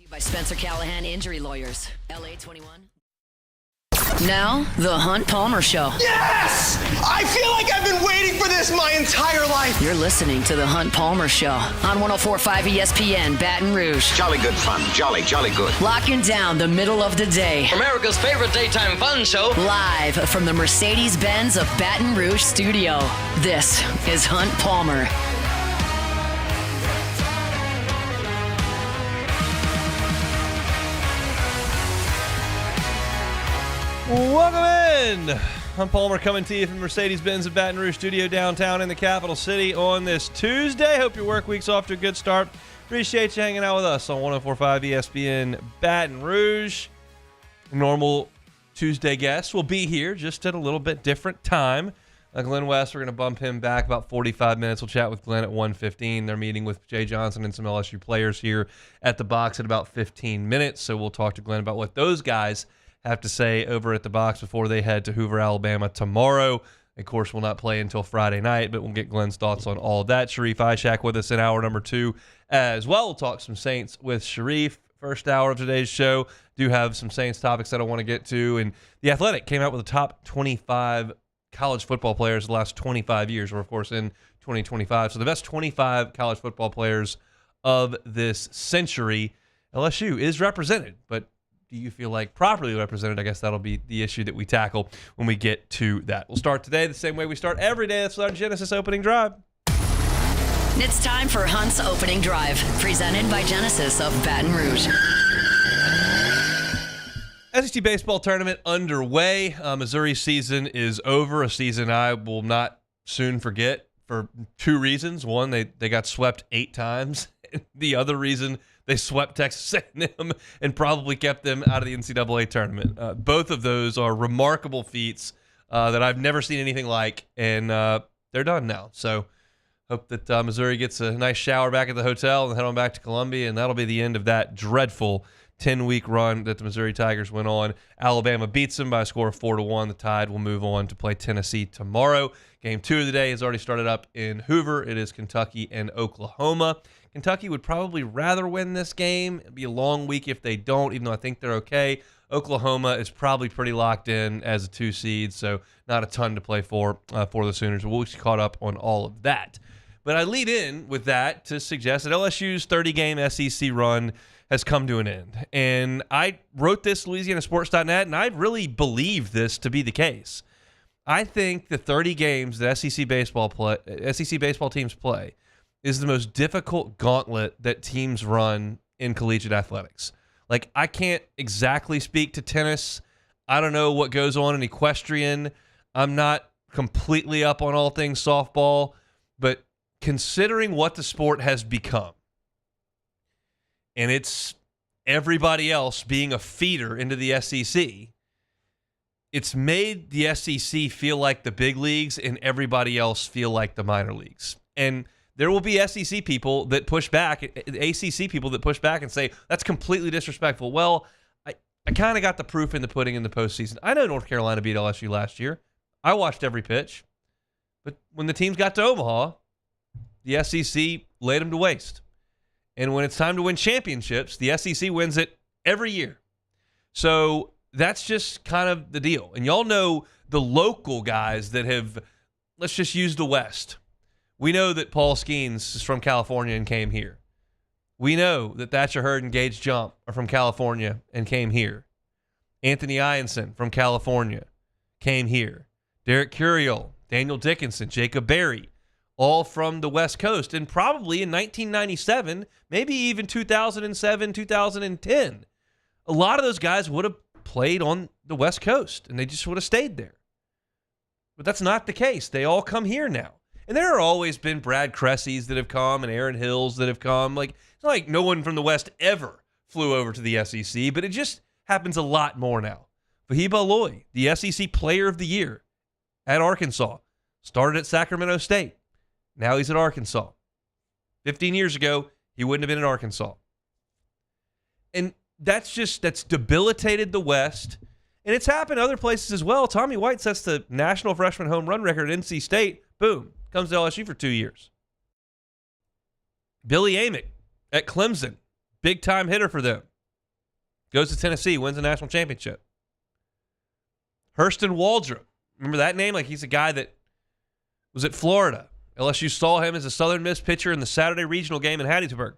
By Spencer Callahan Injury Lawyers, LA 21. Now, the Hunt Palmer Show. Yes! I feel like I've been waiting for this my entire life. You're listening to the Hunt Palmer Show on 104.5 ESPN Baton Rouge. Jolly good fun. Jolly good. Locking down the middle of the day. America's favorite daytime fun show. Live from the Mercedes-Benz of Baton Rouge studio. This is Hunt Palmer. Welcome in. I'm Palmer coming to you from Mercedes-Benz of Baton Rouge studio downtown in the capital city on this Tuesday. Hope your work week's off to a good start. Appreciate you hanging out with us on 104.5 ESPN Baton Rouge. Normal Tuesday guest will be here just at a little bit different time. Glenn West, we're going to bump him back about 45 minutes. We'll chat with Glenn at 1:15. They're meeting with Jay Johnson and some LSU players here at the box at about 15 minutes. So we'll talk to Glenn about what those guys have to say over at the box before they head to Hoover, Alabama tomorrow. Of course, we'll not play until Friday night, but we'll get Glenn's thoughts on all of that. Sharif Ishak with us in hour number 2 as well. We'll talk some Saints with Sharif. First hour of today's show. Do have some Saints topics that I want to get to. And The Athletic came out with the top 25 college football players of the last 25 years. We're, of course, in 2025. So the best 25 college football players of this century. LSU is represented, but do you feel like properly represented? I guess that'll be the issue that we tackle when we get to that. We'll start today the same way we start every day. That's with our Genesis opening drive. It's time for Hunt's opening drive, presented by Genesis of Baton Rouge. SEC baseball tournament underway. Missouri season is over, a season I will not soon forget for two reasons. One, they got swept 8 times. The other reason, they swept Texas A&M and probably kept them out of the NCAA tournament. Both of those are remarkable feats that I've never seen anything like, and they're done now. So hope that Missouri gets a nice shower back at the hotel and head on back to Columbia, and that'll be the end of that dreadful 10-week run that the Missouri Tigers went on. Alabama beats them by a score of 4-1. The Tide will move on to play Tennessee tomorrow. Game 2 of the day has already started up in Hoover. It is Kentucky and Oklahoma. Kentucky would probably rather win this game. It'd be a long week if they don't, even though I think they're okay. Oklahoma is probably pretty locked in as a 2 seed, so not a ton to play for the Sooners. We'll get caught up on all of that. But I lead in with that to suggest that LSU's 30-game SEC run has come to an end. And I wrote this LouisianaSports.net, and I really believe this to be the case. I think the 30 games that SEC baseball teams play is the most difficult gauntlet that teams run in collegiate athletics. Like, I can't exactly speak to tennis. I don't know what goes on in equestrian. I'm not completely up on all things softball, but considering what the sport has become, and it's everybody else being a feeder into the SEC, it's made the SEC feel like the big leagues and everybody else feel like the minor leagues. And there will be SEC people that push back, ACC people that push back and say, that's completely disrespectful. Well, I kind of got the proof in the pudding in the postseason. I know North Carolina beat LSU last year. I watched every pitch. But when the teams got to Omaha, the SEC laid them to waste. And when it's time to win championships, the SEC wins it every year. So that's just kind of the deal. And y'all know the local guys that have, let's just use the West. We know that Paul Skeens is from California and came here. We know that Thatcher Hurd and Gage Jump are from California and came here. Anthony Ianson from California came here. Derek Curiel, Daniel Dickinson, Jacob Berry, all from the West Coast. And probably in 1997, maybe even 2007, 2010, a lot of those guys would have played on the West Coast and they just would have stayed there. But that's not the case. They all come here now. And there have always been Brad Cressys that have come and Aaron Hills that have come. Like, it's not like no one from the West ever flew over to the SEC, but it just happens a lot more now. Fahiba Aloy, the SEC Player of the Year at Arkansas, started at Sacramento State. Now he's at Arkansas. 15 years ago, he wouldn't have been at Arkansas. And that's debilitated the West. And it's happened other places as well. Tommy White sets the national freshman home run record at NC State. Boom. Comes to LSU for 2 years. Billy Amick at Clemson. big-time hitter for them. Goes to Tennessee, wins the national championship. Hurston Waldrop. Remember that name? Like, he's a guy that was at Florida. LSU saw him as a Southern Miss pitcher in the Saturday regional game in Hattiesburg.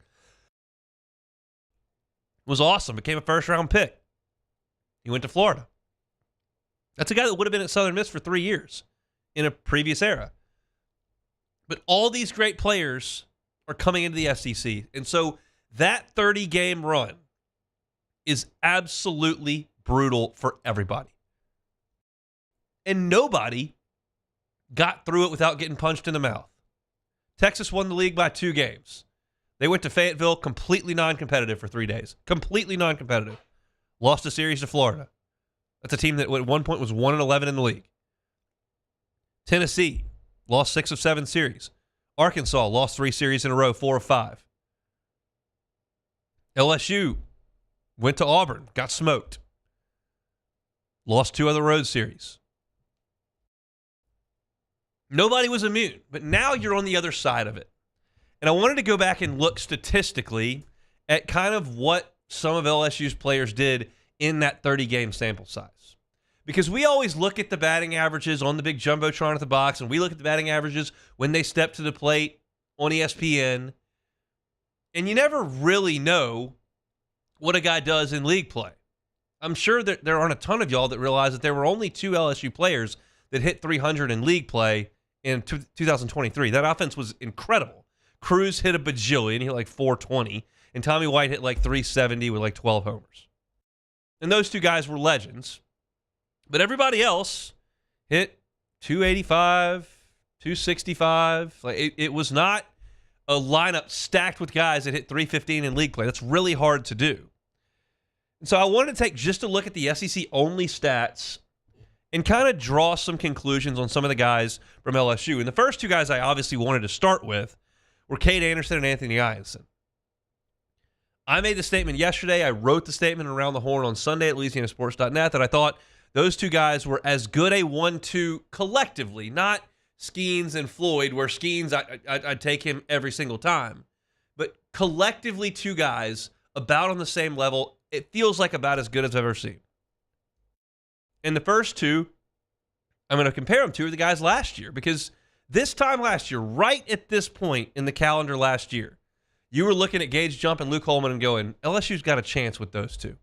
Was awesome. Became a first-round pick. He went to Florida. That's a guy that would have been at Southern Miss for 3 years in a previous era. But all these great players are coming into the SEC. And so that 30-game run is absolutely brutal for everybody. And nobody got through it without getting punched in the mouth. Texas won the league by 2 games. They went to Fayetteville completely non-competitive for 3 days. Completely non-competitive. Lost a series to Florida. That's a team that at one point was 1-11 in the league. Tennessee lost 6 of 7 series. Arkansas lost 3 series in a row, 4 of 5. LSU went to Auburn, got smoked. Lost 2 other road series. Nobody was immune, but now you're on the other side of it. And I wanted to go back and look statistically at kind of what some of LSU's players did in that 30-game sample size. Because we always look at the batting averages on the big Jumbotron at the box, and we look at the batting averages when they step to the plate on ESPN, and you never really know what a guy does in league play. I'm sure that there aren't a ton of y'all that realize that there were only 2 LSU players that hit 300 in league play in 2023. That offense was incredible. Cruz hit a bajillion. He hit like 420. And Tommy White hit like 370 with like 12 homers. And those 2 guys were legends. But everybody else hit 285, 265. Like it was not a lineup stacked with guys that hit 315 in league play. That's really hard to do. And so I wanted to take just a look at the SEC-only stats and kind of draw some conclusions on some of the guys from LSU. And the first 2 guys I obviously wanted to start with were Cade Anderson and Anthony Ianson. I made the statement yesterday. I wrote the statement around the horn on Sunday at LouisianaSports.net that I thought those 2 guys were as good a 1-2 collectively, not Skeens and Floyd, where Skeens, I'd take him every single time. But collectively 2 guys about on the same level. It feels like about as good as I've ever seen. And the first 2, I'm going to compare them to are the guys last year, because this time last year, right at this point in the calendar last year, you were looking at Gage Jump and Luke Holman and going, LSU's got a chance with those 2.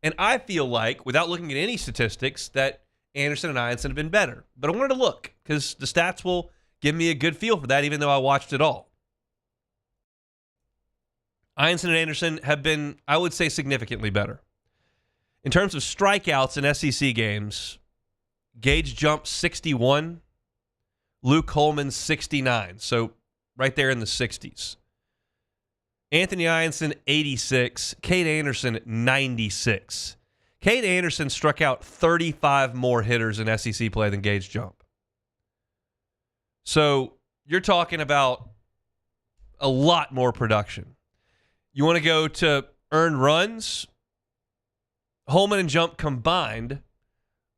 And I feel like, without looking at any statistics, that Anderson and Ianson have been better. But I wanted to look, because the stats will give me a good feel for that, even though I watched it all. Ianson and Anderson have been, I would say, significantly better. In terms of strikeouts in SEC games, Gage Jump 61, Luke Holman 69. So right there in the 60s. Anthony Ianson 86, Cade Anderson 96. Cade Anderson struck out 35 more hitters in SEC play than Gage Jump. So you're talking about a lot more production. You want to go to earned runs? Holman and Jump combined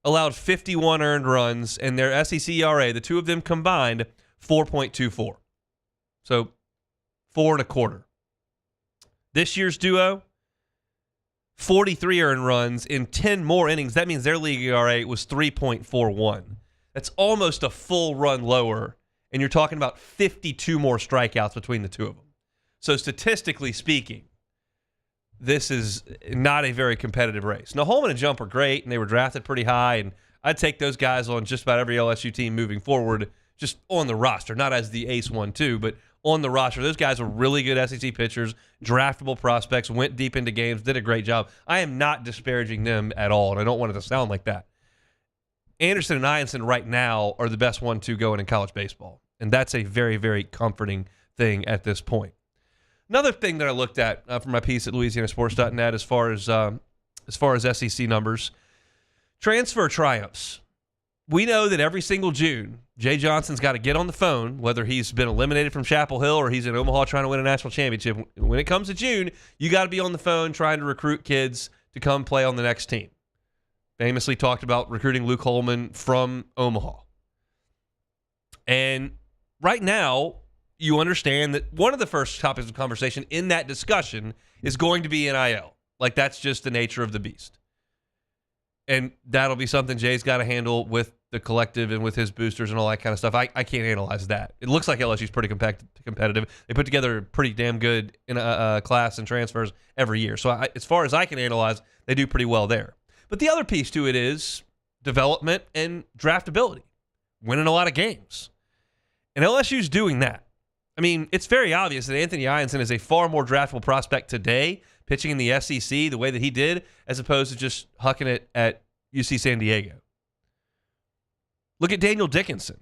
allowed 51 earned runs, and their SEC ERA, the 2 of them combined, 4.24. So 4.25. This year's duo, 43 earned runs in 10 more innings. That means their league ERA was 3.41. That's almost a full run lower, and you're talking about 52 more strikeouts between the 2 of them. So statistically speaking, this is not a very competitive race. Now, Holman and Jump are great, and they were drafted pretty high, and I'd take those guys on just about every LSU team moving forward, just on the roster, not as the ace 1-2, but on the roster. Those guys are really good SEC pitchers, draftable prospects, went deep into games, did a great job. I am not disparaging them at all, and I don't want it to sound like that. Anderson and Ianson right now are the best 1-2 going in college baseball, and that's a very, very comforting thing at this point. Another thing that I looked at for my piece at LouisianaSports.net as far as SEC numbers, transfer triumphs. We know that every single June, Jay Johnson's got to get on the phone, whether he's been eliminated from Chapel Hill or he's in Omaha trying to win a national championship. When it comes to June, you got to be on the phone trying to recruit kids to come play on the next team. Famously talked about recruiting Luke Holman from Omaha. And right now, you understand that one of the first topics of conversation in that discussion is going to be NIL. Like, that's just the nature of the beast. And that'll be something Jay's got to handle with the collective and with his boosters and all that kind of stuff. I can't analyze that. It looks like LSU's pretty competitive. They put together a pretty damn good in a class and transfers every year. So as far as I can analyze, they do pretty well there. But the other piece to it is development and draftability, winning a lot of games. And LSU's doing that. I mean, it's very obvious that Anthony Ianson is a far more draftable prospect today, pitching in the SEC the way that he did, as opposed to just hucking it at UC San Diego. Look at Daniel Dickinson.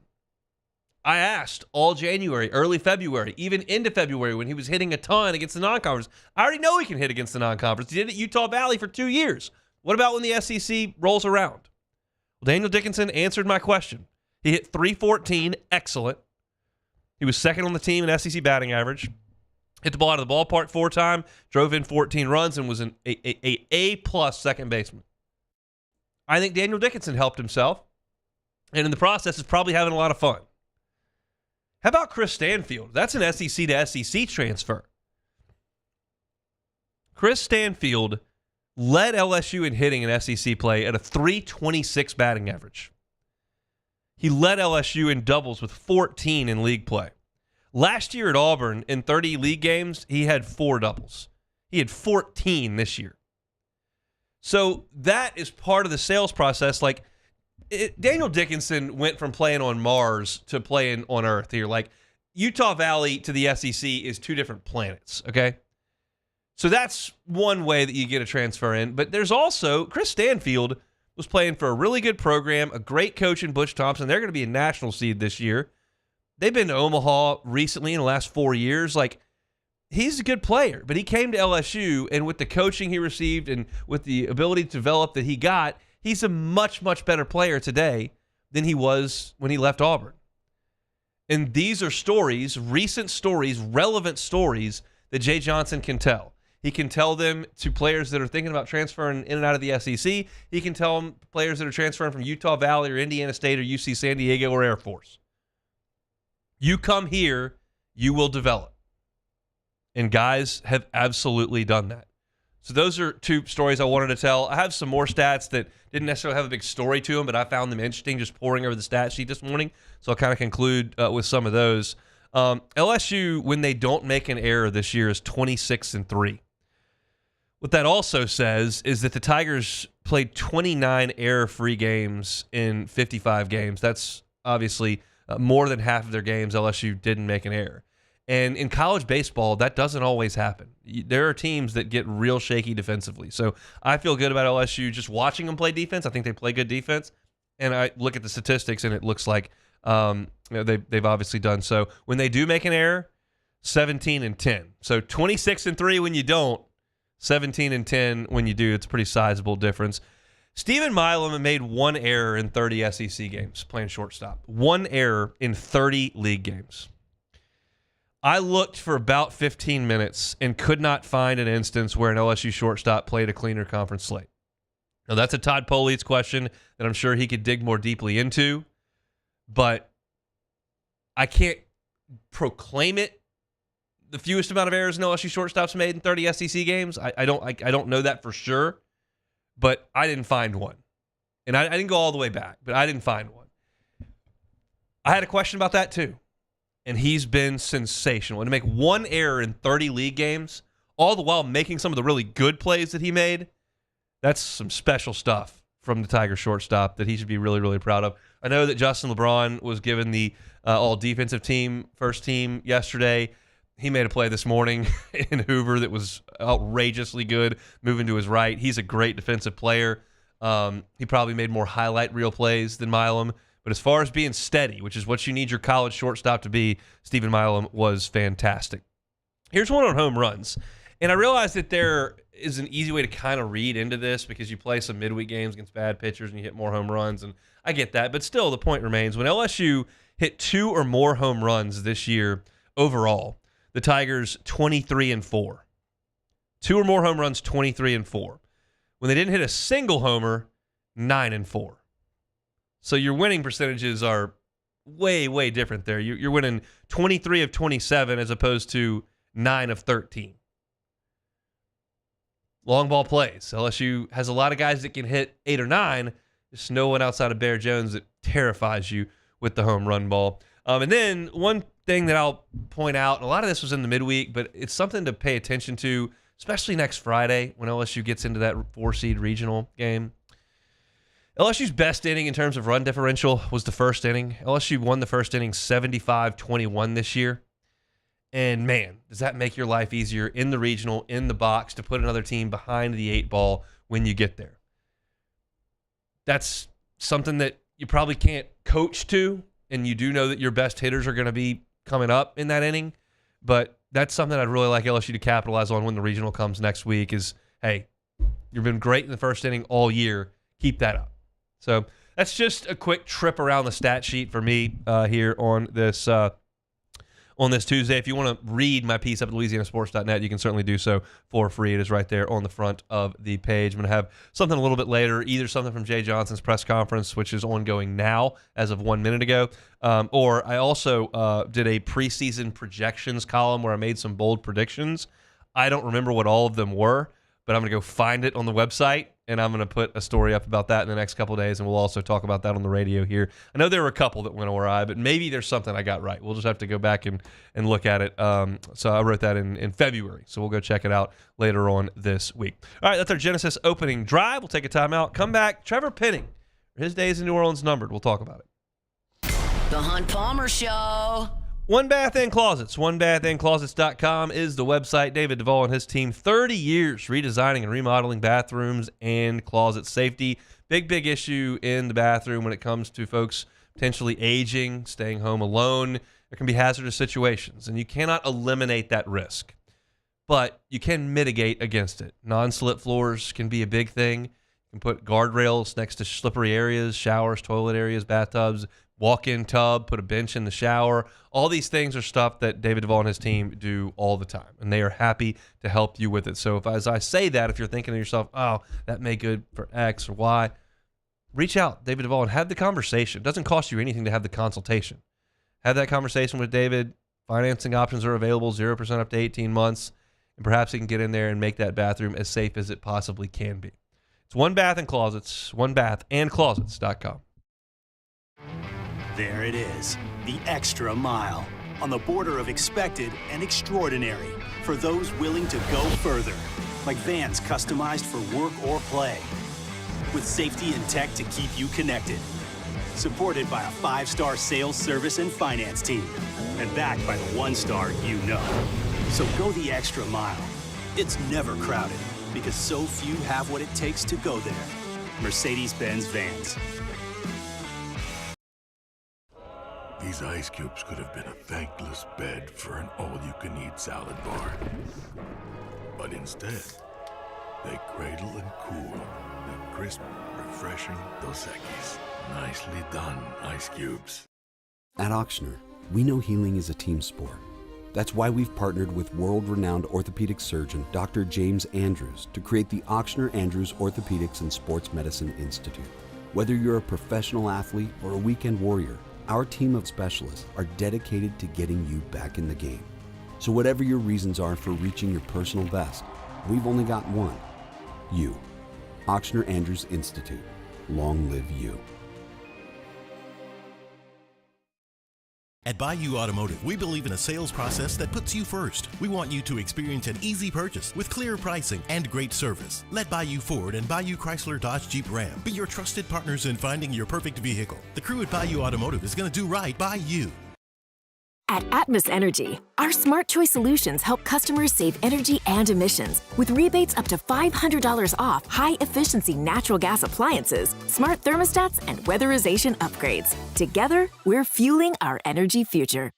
I asked all January, early February, even into February when he was hitting a ton against the non-conference. I already know he can hit against the non-conference. He did it at Utah Valley for 2 years. What about when the SEC rolls around? Well, Daniel Dickinson answered my question. He hit .314, excellent. He was second on the team in SEC batting average. Hit the ball out of the ballpark 4 times, drove in 14 runs, and was an A-plus second baseman. I think Daniel Dickinson helped himself, and in the process is probably having a lot of fun. How about Chris Stanfield? That's an SEC to SEC transfer. Chris Stanfield led LSU in hitting in SEC play at a .326 batting average. He led LSU in doubles with 14 in league play. Last year at Auburn, in 30 league games, he had 4 doubles. He had 14 this year. So that is part of the sales process. Like, Daniel Dickinson went from playing on Mars to playing on Earth here. Like, Utah Valley to the SEC is 2 different planets, okay? So that's one way that you get a transfer in. But there's also Chris Stanfield was playing for a really good program, a great coach in Butch Thompson. They're going to be a national seed this year. They've been to Omaha recently in the last 4 years. Like, he's a good player, but he came to LSU, and with the coaching he received and with the ability to develop that he got, he's a much, much better player today than he was when he left Auburn. And these are stories, recent stories, relevant stories that Jay Johnson can tell. He can tell them to players that are thinking about transferring in and out of the SEC. He can tell them players that are transferring from Utah Valley or Indiana State or UC San Diego or Air Force. You come here, you will develop. And guys have absolutely done that. So those are 2 stories I wanted to tell. I have some more stats that didn't necessarily have a big story to them, but I found them interesting just poring over the stat sheet this morning. So I'll kind of conclude with some of those. LSU, when they don't make an error this year, is 26-3. What that also says is that the Tigers played 29 error-free games in 55 games. That's obviously more than half of their games LSU didn't make an error. And in college baseball, that doesn't always happen. There are teams that get real shaky defensively. So I feel good about LSU just watching them play defense. I think they play good defense. And I look at the statistics, and it looks like they've obviously done so. When they do make an error, 17-10. So 26-3 when you don't, 17-10 when you do. It's a pretty sizable difference. Stephen Milam made 1 error in 30 SEC games playing shortstop. 1 error in 30 league games. I looked for about 15 minutes and could not find an instance where an LSU shortstop played a cleaner conference slate. Now, that's a Todd Polites question that I'm sure he could dig more deeply into, but I can't proclaim it the fewest amount of errors an LSU shortstop's made in 30 SEC games. I don't know that for sure, but I didn't find one. And I didn't go all the way back, but I didn't find one. I had a question about that too. And he's been sensational. And to make 1 error in 30 league games, all the while making some of the really good plays that he made, that's some special stuff from the Tiger shortstop that he should be really, really proud of. I know that Justin LeBron was given the all-defensive team, first team yesterday. He made a play this morning in Hoover that was outrageously good, moving to his right. He's a great defensive player. He probably made more highlight reel plays than Milam. But as far as being steady, which is what you need your college shortstop to be, Stephen Milam was fantastic. Here's one on home runs. And I realize that there is an easy way to kind of read into this because you play some midweek games against bad pitchers and you hit more home runs. And I get that. But still, the point remains. When LSU hit 2 or more home runs this year overall, the Tigers 23-4. 2 or more home runs, 23-4. When they didn't hit a single homer, 9-4. So your winning percentages are way, way different there. You're winning 23 of 27 as opposed to 9 of 13. Long ball plays. LSU has a lot of guys that can hit 8 or 9. There's no one outside of Bear Jones that terrifies you with the home run ball. And then one thing that I'll point out, and a lot of this was in the midweek, but it's something to pay attention to, especially next Friday when LSU gets into that 4-seed regional game. LSU's best inning in terms of run differential was the first inning. LSU won the first inning 75-21 this year. And, man, does that make your life easier in the regional, in the box, to put another team behind the 8 ball when you get there. That's something that you probably can't coach to, and you do know that your best hitters are going to be coming up in that inning. But that's something I'd really like LSU to capitalize on when the regional comes next week is, hey, you've been great in the first inning all year. Keep that up. So that's just a quick trip around the stat sheet for me here on this Tuesday. If you want to read my piece up at LouisianaSports.net, you can certainly do so for free. It is right there on the front of the page. I'm going to have something a little bit later, either something from Jay Johnson's press conference, which is ongoing now as of 1 minute ago, or I also did a preseason projections column where I made some bold predictions. I don't remember what all of them were, but I'm going to go find it on the website, and I'm going to put a story up about that in the next couple of days, and we'll also talk about that on the radio here. I know there were a couple that went awry, but maybe there's something I got right. We'll just have to go back and look at it. So I wrote that in February, so we'll go check it out later on this week. All right, that's our Genesis opening drive. We'll take a timeout, come back. Trevor Penning, his days in New Orleans numbered. We'll talk about it. The Hunt Palmer Show. One Bath and Closets. OneBathAndClosets.com is the website. David Duvall and his team, 30 years redesigning and remodeling bathrooms and closet safety. Big issue in the bathroom when it comes to folks potentially aging, staying home alone. There can be hazardous situations, and you cannot eliminate that risk. But you can mitigate against it. Non-slip floors can be a big thing. You can put guardrails next to slippery areas, showers, toilet areas, bathtubs, walk-in tub, put a bench in the shower. All these things are stuff that David Duvall and his team do all the time, and they are happy to help you with it. So as I say that, if you're thinking to yourself, oh, that may be good for X or Y, reach out, David Duvall, and have the conversation. It doesn't cost you anything to have the consultation. Have that conversation with David. Financing options are available, 0% up to 18 months, and perhaps he can get in there and make that bathroom as safe as it possibly can be. It's One Bath and Closets, OneBathAndClosets.com. There it is, the extra mile, on the border of expected and extraordinary for those willing to go further, like vans customized for work or play, with safety and tech to keep you connected, supported by a 5-star sales, service, and finance team, and backed by the 1-star you know. So go the extra mile. It's never crowded, because so few have what it takes to go there. Mercedes-Benz Vans. These ice cubes could have been a thankless bed for an all-you-can-eat salad bar. But instead, they cradle and cool the crisp, refreshing Dos Equis. Nicely done, ice cubes. At Ochsner, we know healing is a team sport. That's why we've partnered with world-renowned orthopedic surgeon Dr. James Andrews to create the Ochsner Andrews Orthopedics and Sports Medicine Institute. Whether you're a professional athlete or a weekend warrior, our team of specialists are dedicated to getting you back in the game. So whatever your reasons are for reaching your personal best, we've only got one. You. Ochsner Andrews Institute. Long live you. At Bayou Automotive, we believe in a sales process that puts you first. We want you to experience an easy purchase with clear pricing and great service. Let Bayou Ford and Bayou Chrysler Dodge Jeep Ram be your trusted partners in finding your perfect vehicle. The crew at Bayou Automotive is going to do right by you. At Atmos Energy, our Smart Choice solutions help customers save energy and emissions with rebates up to $500 off high-efficiency natural gas appliances, smart thermostats, and weatherization upgrades. Together, we're fueling our energy future.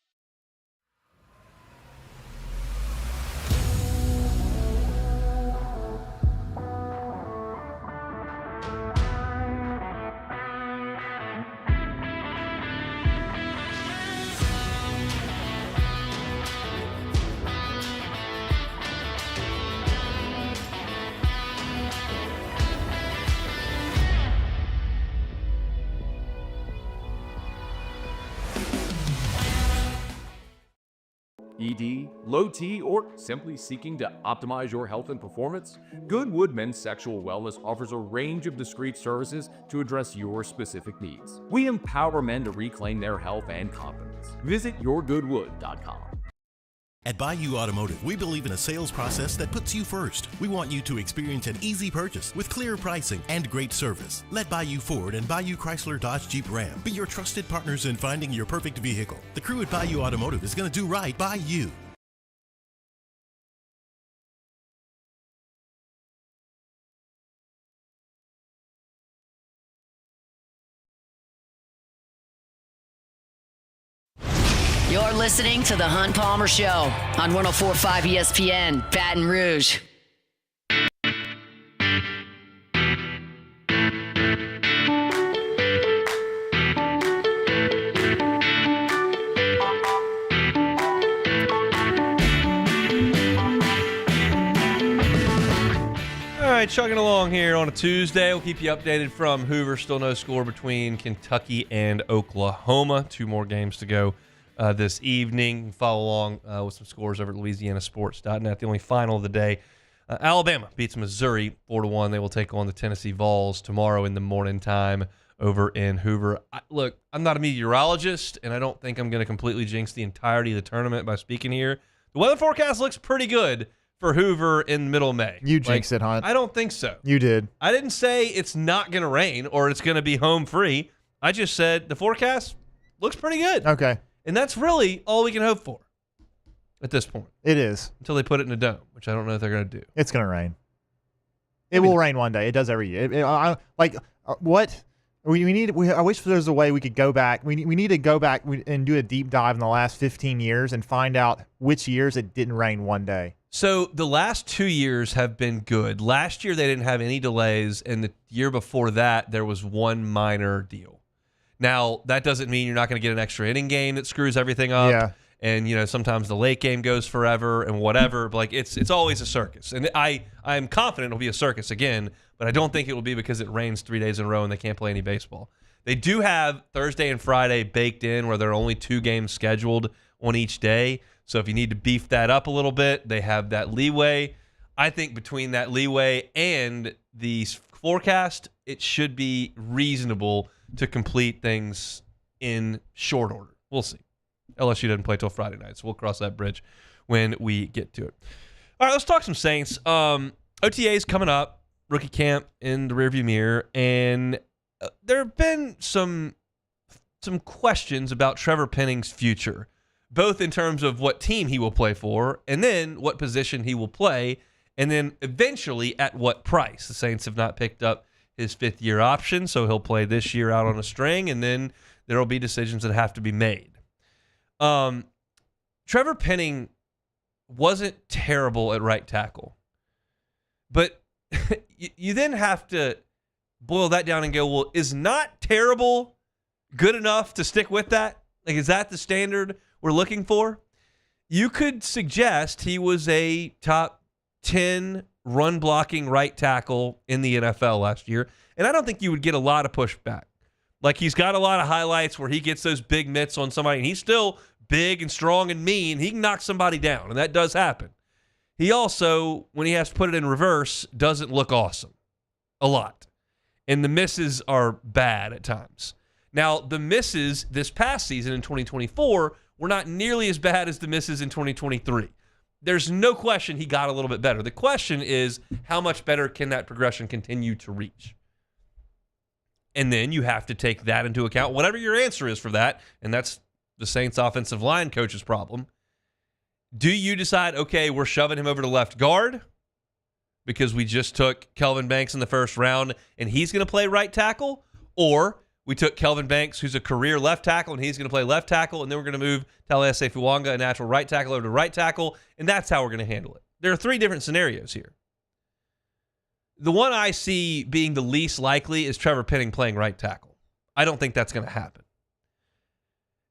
ED, low T, or simply seeking to optimize your health and performance? Goodwood Men's Sexual Wellness offers a range of discreet services to address your specific needs. We empower men to reclaim their health and confidence. Visit yourgoodwood.com. At Bayou Automotive, we believe in a sales process that puts you first. We want you to experience an easy purchase with clear pricing and great service. Let Bayou Ford and Bayou Chrysler Dodge Jeep Ram be your trusted partners in finding your perfect vehicle. The crew at Bayou Automotive is going to do right by you. You're listening to The Hunt Palmer Show on 104.5 ESPN, Baton Rouge. All right, chugging along here on a Tuesday. We'll keep you updated from Hoover. Still no score between Kentucky and Oklahoma. 2 more games to go this evening. You can follow along with some scores over at LouisianaSports.net. The only final of the day, Alabama beats Missouri 4-1. They will take on the Tennessee Vols tomorrow in the morning time over in Hoover. Look, I'm not a meteorologist, and I don't think I'm going to completely jinx the entirety of the tournament by speaking here. The weather forecast looks pretty good for Hoover in middle May. You jinxed it, Hunt. I don't think so. You did. I didn't say it's not going to rain or it's going to be home free. I just said the forecast looks pretty good. Okay. And that's really all we can hope for at this point. It is. Until they put it in a dome, which I don't know if they're going to do. It's going to rain. It will rain one day. It does every year. What? I wish there was a way we could go back. We need to go back and do a deep dive in the last 15 years and find out which years it didn't rain one day. So the last 2 years have been good. Last year they didn't have any delays, and the year before that there was one minor deal. Now, that doesn't mean you're not going to get an extra inning game that screws everything up. Yeah. And, sometimes the late game goes forever and whatever. But, like, it's always a circus. And I'm confident it'll be a circus again, but I don't think it will be because it rains 3 days in a row and they can't play any baseball. They do have Thursday and Friday baked in where there are only 2 games scheduled on each day. So if you need to beef that up a little bit, they have that leeway. I think between that leeway and the forecast, it should be reasonable to complete things in short order. We'll see. LSU doesn't play till Friday night, so we'll cross that bridge when we get to it. All right, let's talk some Saints. OTA's coming up, rookie camp in the rearview mirror, and there have been some questions about Trevor Penning's future, both in terms of what team he will play for and then what position he will play, and then eventually at what price. The Saints have not picked up his 5th-year option, so he'll play this year out on a string, and then there will be decisions that have to be made. Trevor Penning wasn't terrible at right tackle, but you then have to boil that down and go, well, is not terrible good enough to stick with that? Like, is that the standard we're looking for? You could suggest he was a top 10 run-blocking right tackle in the NFL last year, and I don't think you would get a lot of pushback. Like, he's got a lot of highlights where he gets those big mitts on somebody, and he's still big and strong and mean. He can knock somebody down, and that does happen. He also, when he has to put it in reverse, doesn't look awesome a lot, and the misses are bad at times. Now, the misses this past season in 2024 were not nearly as bad as the misses in 2023. There's no question he got a little bit better. The question is, how much better can that progression continue to reach? And then you have to take that into account, whatever your answer is for that, and that's the Saints offensive line coach's problem. Do you decide, okay, we're shoving him over to left guard because we just took Kelvin Banks in the first round and he's going to play right tackle? Or we took Kelvin Banks, who's a career left tackle, and he's going to play left tackle, and then we're going to move Talese Fuanga, a natural right tackle, over to right tackle, and that's how we're going to handle it. There are 3 different scenarios here. The one I see being the least likely is Trevor Penning playing right tackle. I don't think that's going to happen.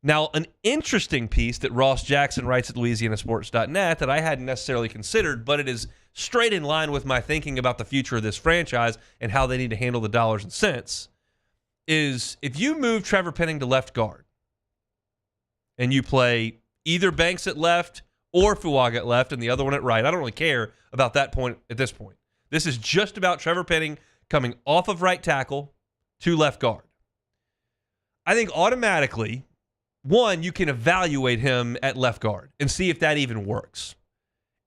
Now, an interesting piece that Ross Jackson writes at LouisianaSports.net that I hadn't necessarily considered, but it is straight in line with my thinking about the future of this franchise and how they need to handle the dollars and cents, is if you move Trevor Penning to left guard and you play either Banks at left or Fuaga at left and the other one at right. I don't really care about that point at this point. This is just about Trevor Penning coming off of right tackle to left guard. I think automatically, one, you can evaluate him at left guard and see if that even works.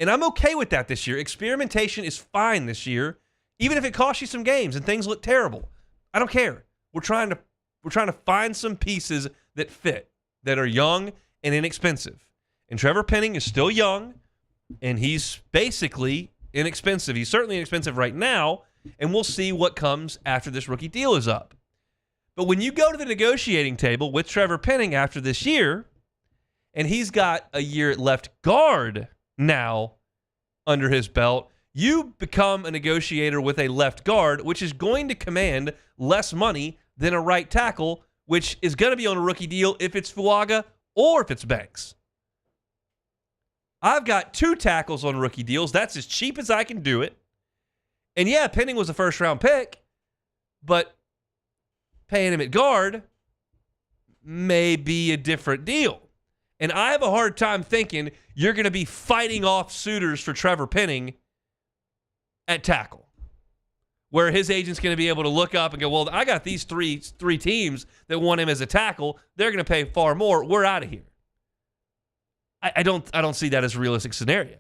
And I'm okay with that this year. Experimentation is fine this year, even if it costs you some games and things look terrible. I don't care. We're trying to find some pieces that fit, that are young and inexpensive. And Trevor Penning is still young, and he's basically inexpensive. He's certainly inexpensive right now, and we'll see what comes after this rookie deal is up. But when you go to the negotiating table with Trevor Penning after this year, and he's got a year at left guard now under his belt, you become a negotiator with a left guard, which is going to command less money than a right tackle, which is going to be on a rookie deal if it's Fuaga or if it's Banks. I've got 2 tackles on rookie deals. That's as cheap as I can do it. And yeah, Penning was a first-round pick, but paying him at guard may be a different deal. And I have a hard time thinking you're going to be fighting off suitors for Trevor Penning at tackle, where his agent's going to be able to look up and go, well, I got these three teams that want him as a tackle. They're going to pay far more. We're out of here. I don't see that as a realistic scenario.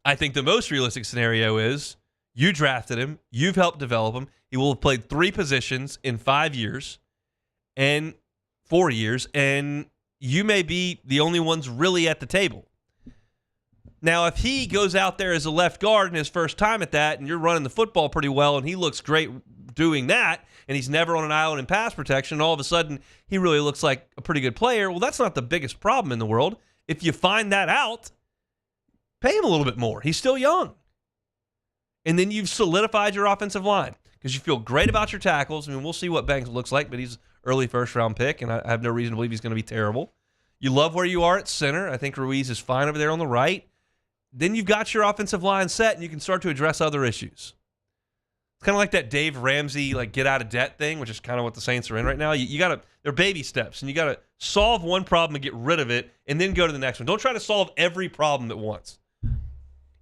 I think the most realistic scenario is you drafted him, you've helped develop him. He will have played 3 positions in 5 years and 4 years, and you may be the only ones really at the table. Now, if he goes out there as a left guard in his first time at that, and you're running the football pretty well, and he looks great doing that, and he's never on an island in pass protection, and all of a sudden he really looks like a pretty good player, well, that's not the biggest problem in the world. If you find that out, pay him a little bit more. He's still young. And then you've solidified your offensive line because you feel great about your tackles. I mean, we'll see what Banks looks like, but he's early first-round pick, and I have no reason to believe he's going to be terrible. You love where you are at center. I think Ruiz is fine over there on the right. Then you've got your offensive line set, and you can start to address other issues. It's kind of like that Dave Ramsey get out of debt thing, which is kind of what the Saints are in right now. You got to, they're baby steps, and you got to solve one problem and get rid of it, and then go to the next one. Don't try to solve every problem at once.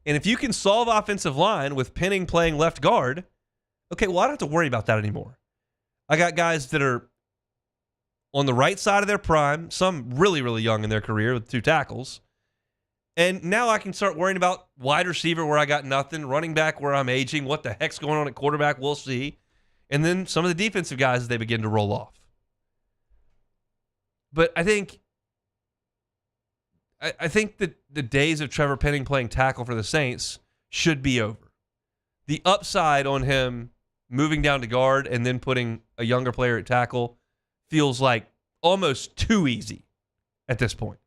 And if you can solve offensive line with Penning playing left guard, okay, well, I don't have to worry about that anymore. I got guys that are on the right side of their prime, some really, really young in their career with 2 tackles. And now I can start worrying about wide receiver where I got nothing, running back where I'm aging, what the heck's going on at quarterback, we'll see. And then some of the defensive guys as they begin to roll off. But I think that the days of Trevor Penning playing tackle for the Saints should be over. The upside on him moving down to guard and then putting a younger player at tackle feels like almost too easy at this point.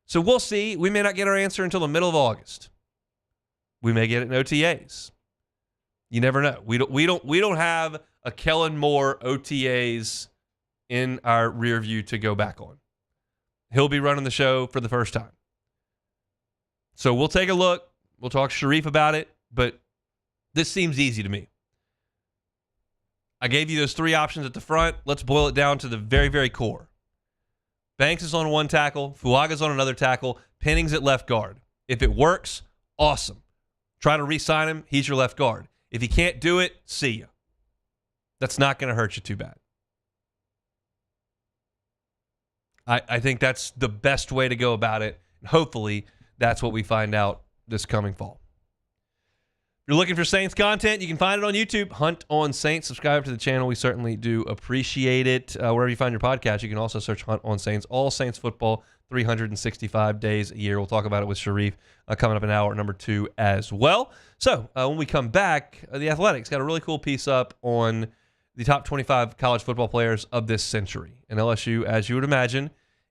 So we'll see. We may not get our answer until the middle of August. We may get it in OTAs. You never know. We don't have a Kellen Moore OTAs in our rear view to go back on. He'll be running the show for the first time. So we'll take a look. We'll talk Sharif about it, but this seems easy to me. I gave you those 3 options at the front. Let's boil it down to the very, very core. Banks is on 1 tackle. Fuaga's on another tackle. Penning's at left guard. If it works, awesome. Try to re-sign him. He's your left guard. If he can't do it, see ya. That's not going to hurt you too bad. I think that's the best way to go about it. Hopefully, that's what we find out this coming fall. If you're looking for Saints content, you can find it on YouTube. Hunt on Saints. Subscribe to the channel. We certainly do appreciate it. Wherever you find your podcast, you can also search Hunt on Saints. All Saints football, 365 days a year. We'll talk about it with Sharif coming up in hour number 2 as well. So when we come back, The Athletic's got a really cool piece up on the top 25 college football players of this century. And LSU, as you would imagine,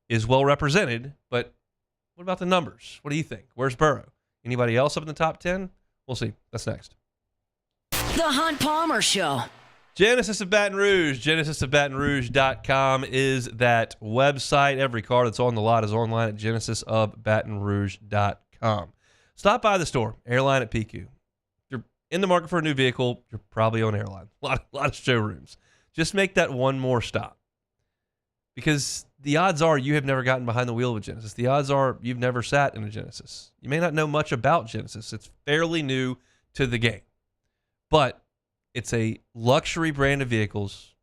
is well represented. But what about the numbers? What do you think? Where's Burrow? Anybody else up in the top 10? We'll see. That's next. The Hunt Palmer Show. Genesis of Baton Rouge. GenesisofBatonRouge.com is that website. Every car that's on the lot is online at GenesisofBatonRouge.com. Stop by the store, Airline at PQ. If you're in the market for a new vehicle, you're probably on Airline. A lot of showrooms. Just make that one more stop. Because the odds are you have never gotten behind the wheel of a Genesis. The odds are you've never sat in a Genesis. You may not know much about Genesis. It's fairly new to the game. But it's a luxury brand of vehicles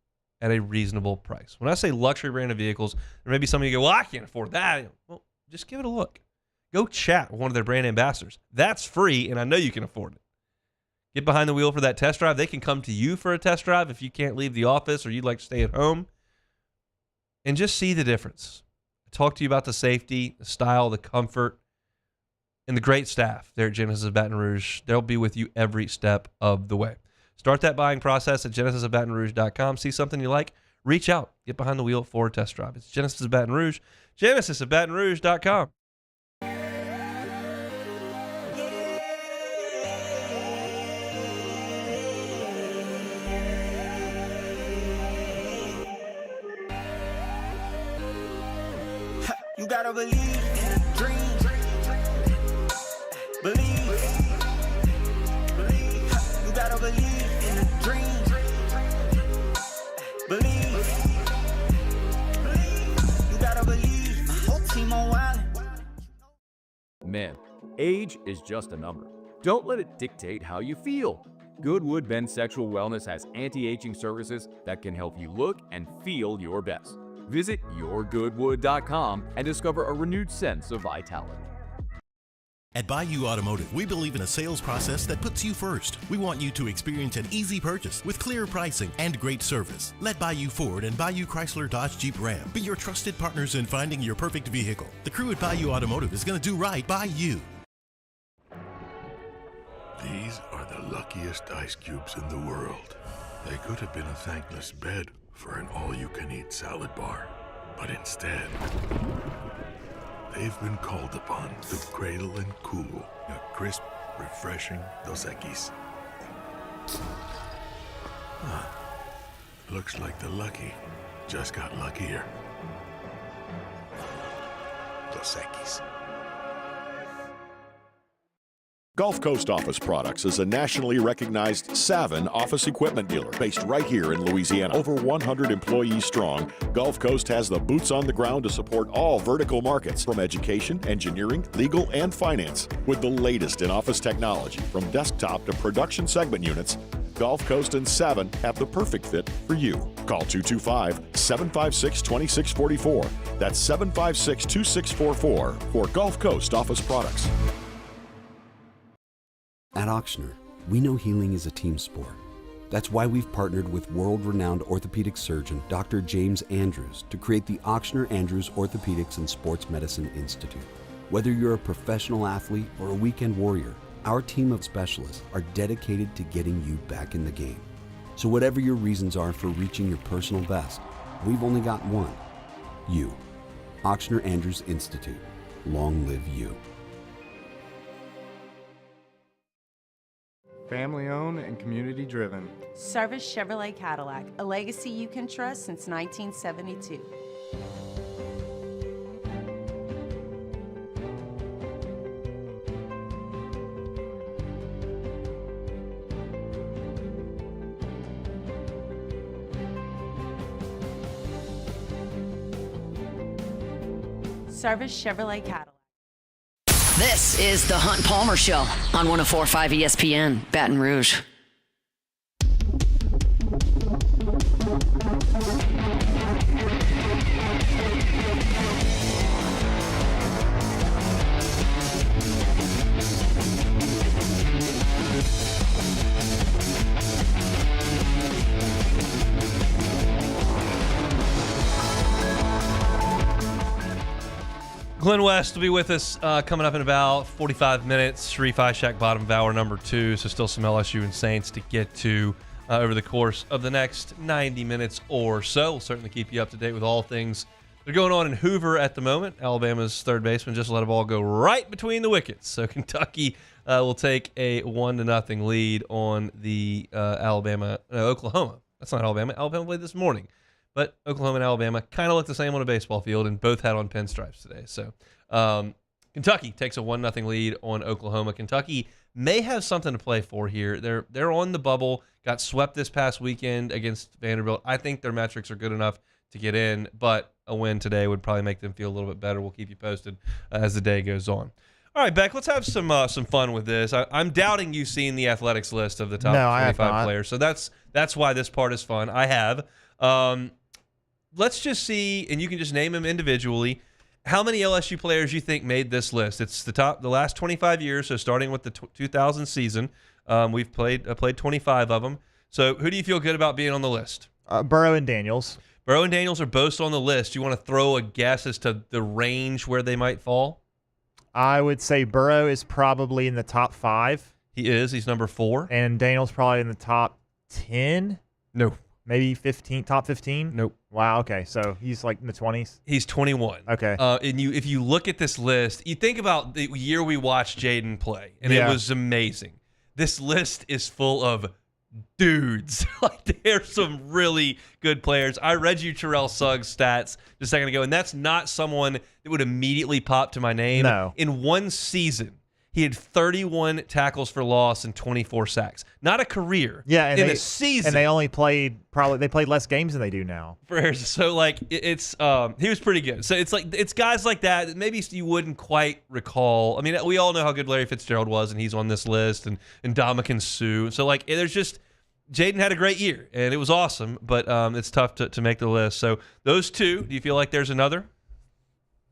at a reasonable price. When I say luxury brand of vehicles, there may be some of you go, well, I can't afford that. Well, just give it a look. Go chat with one of their brand ambassadors. That's free, and I know you can afford it. Get behind the wheel for that test drive. They can come to you for a test drive if you can't leave the office or you'd like to stay at home. And just see the difference. Talk to you about the safety, the style, the comfort, and the great staff there at Genesis of Baton Rouge. They'll be with you every step of the way. Start that buying process at genesisofbatonrouge.com. See something you like? Reach out. Get behind the wheel for a test drive. It's Genesis of Baton Rouge. genesisofbatonrouge.com. You gotta believe in a dream. Believe. You gotta believe in a dream. Believe. You gotta believe. My whole team on wild. Man, age is just a number. Don't let it dictate how you feel. Goodwood Men's Sexual Wellness has anti-aging services that can help you look and feel your best. Visit yourgoodwood.com and discover a renewed sense of vitality. At Bayou Automotive, we believe in a sales process that puts you first. We want you to experience an easy purchase with clear pricing and great service. Let Bayou Ford and Bayou Chrysler Dodge Jeep Ram be your trusted partners in finding your perfect vehicle. The crew at Bayou Automotive is going to do right by you. These are the luckiest ice cubes in the world. They could have been a thankless bed for an all-you-can-eat salad bar. But instead, they've been called upon to cradle and cool a crisp, refreshing Dos Equis. Looks like the lucky just got luckier. Dos Equis. Gulf Coast Office Products is a nationally recognized Savin office equipment dealer based right here in Louisiana. Over 100 employees strong, Gulf Coast has the boots on the ground to support all vertical markets, from education, engineering, legal, and finance. With the latest in office technology, from desktop to production segment units, Gulf Coast and Savin have the perfect fit for you. Call 225-756-2644. That's 756-2644 for Gulf Coast Office Products. At Auctioner, we know healing is a team sport. That's why we've partnered with world-renowned orthopedic surgeon Dr. James Andrews to create the Auctioner Andrews Orthopedics and Sports Medicine Institute. Whether you're a professional athlete or a weekend warrior, our team of specialists are dedicated to getting you back in the game. So whatever your reasons are for reaching your personal best, we've only got one: you. Auctioner Andrews Institute. Long live you. Family owned and community driven. Service Chevrolet Cadillac, a legacy you can trust since 1972. Service Chevrolet Cadillac. This is the Hunt Palmer Show on 104.5 ESPN, Baton Rouge. Glenn West will be with us coming up in about 45 minutes. Sharif Ishak, bottom of hour number 2. So still some LSU and Saints to get to over the course of the next 90 minutes or so. We'll certainly keep you up to date with all things that are going on in Hoover at the moment. Alabama's third baseman just let a ball go right between the wickets. So Kentucky will take a 1-0 lead on the Oklahoma. That's not Alabama. Alabama played this morning. But Oklahoma and Alabama kind of look the same on a baseball field, and both had on pinstripes today. So Kentucky takes a 1-0 lead on Oklahoma. Kentucky may have something to play for here. They're on the bubble, got swept this past weekend against Vanderbilt. I think their metrics are good enough to get in, but a win today would probably make them feel a little bit better. We'll keep you posted as the day goes on. All right, Beck, let's have some fun with this. I'm doubting you've seen the Athletics list of the top 25 players, so that's why this part is fun. I have. Let's just see, and you can just name them individually, how many LSU players you think made this list. It's the last 25 years, so starting with the 2000 season. We've played 25 of them. So who do you feel good about being on the list? Burrow and Daniels. Burrow and Daniels are both on the list. You want to throw a guess as to the range where they might fall? I would say Burrow is probably in the top 5. He is. He's number 4. And Daniels probably in the top 10? No. Maybe 15, top 15? Nope. Wow, okay. So he's like in the 20s? He's 21. Okay. And if you look at this list, you think about the year we watched Jaden play, and it was amazing. This list is full of dudes. Like, there's some really good players. I read you Terrell Suggs' stats just a second ago, and that's not someone that would immediately pop to my name. No. In one season, he had 31 tackles for loss and 24 sacks. Not a career. Yeah, and in a season. And they only played less games than they do now. So like it's he was pretty good. So it's guys like that maybe you wouldn't quite recall. I mean, we all know how good Larry Fitzgerald was, and he's on this list, and Ndamukong Suh. So like there's just Jaden had a great year, and it was awesome, but it's tough to make the list. So those two, do you feel like there's another?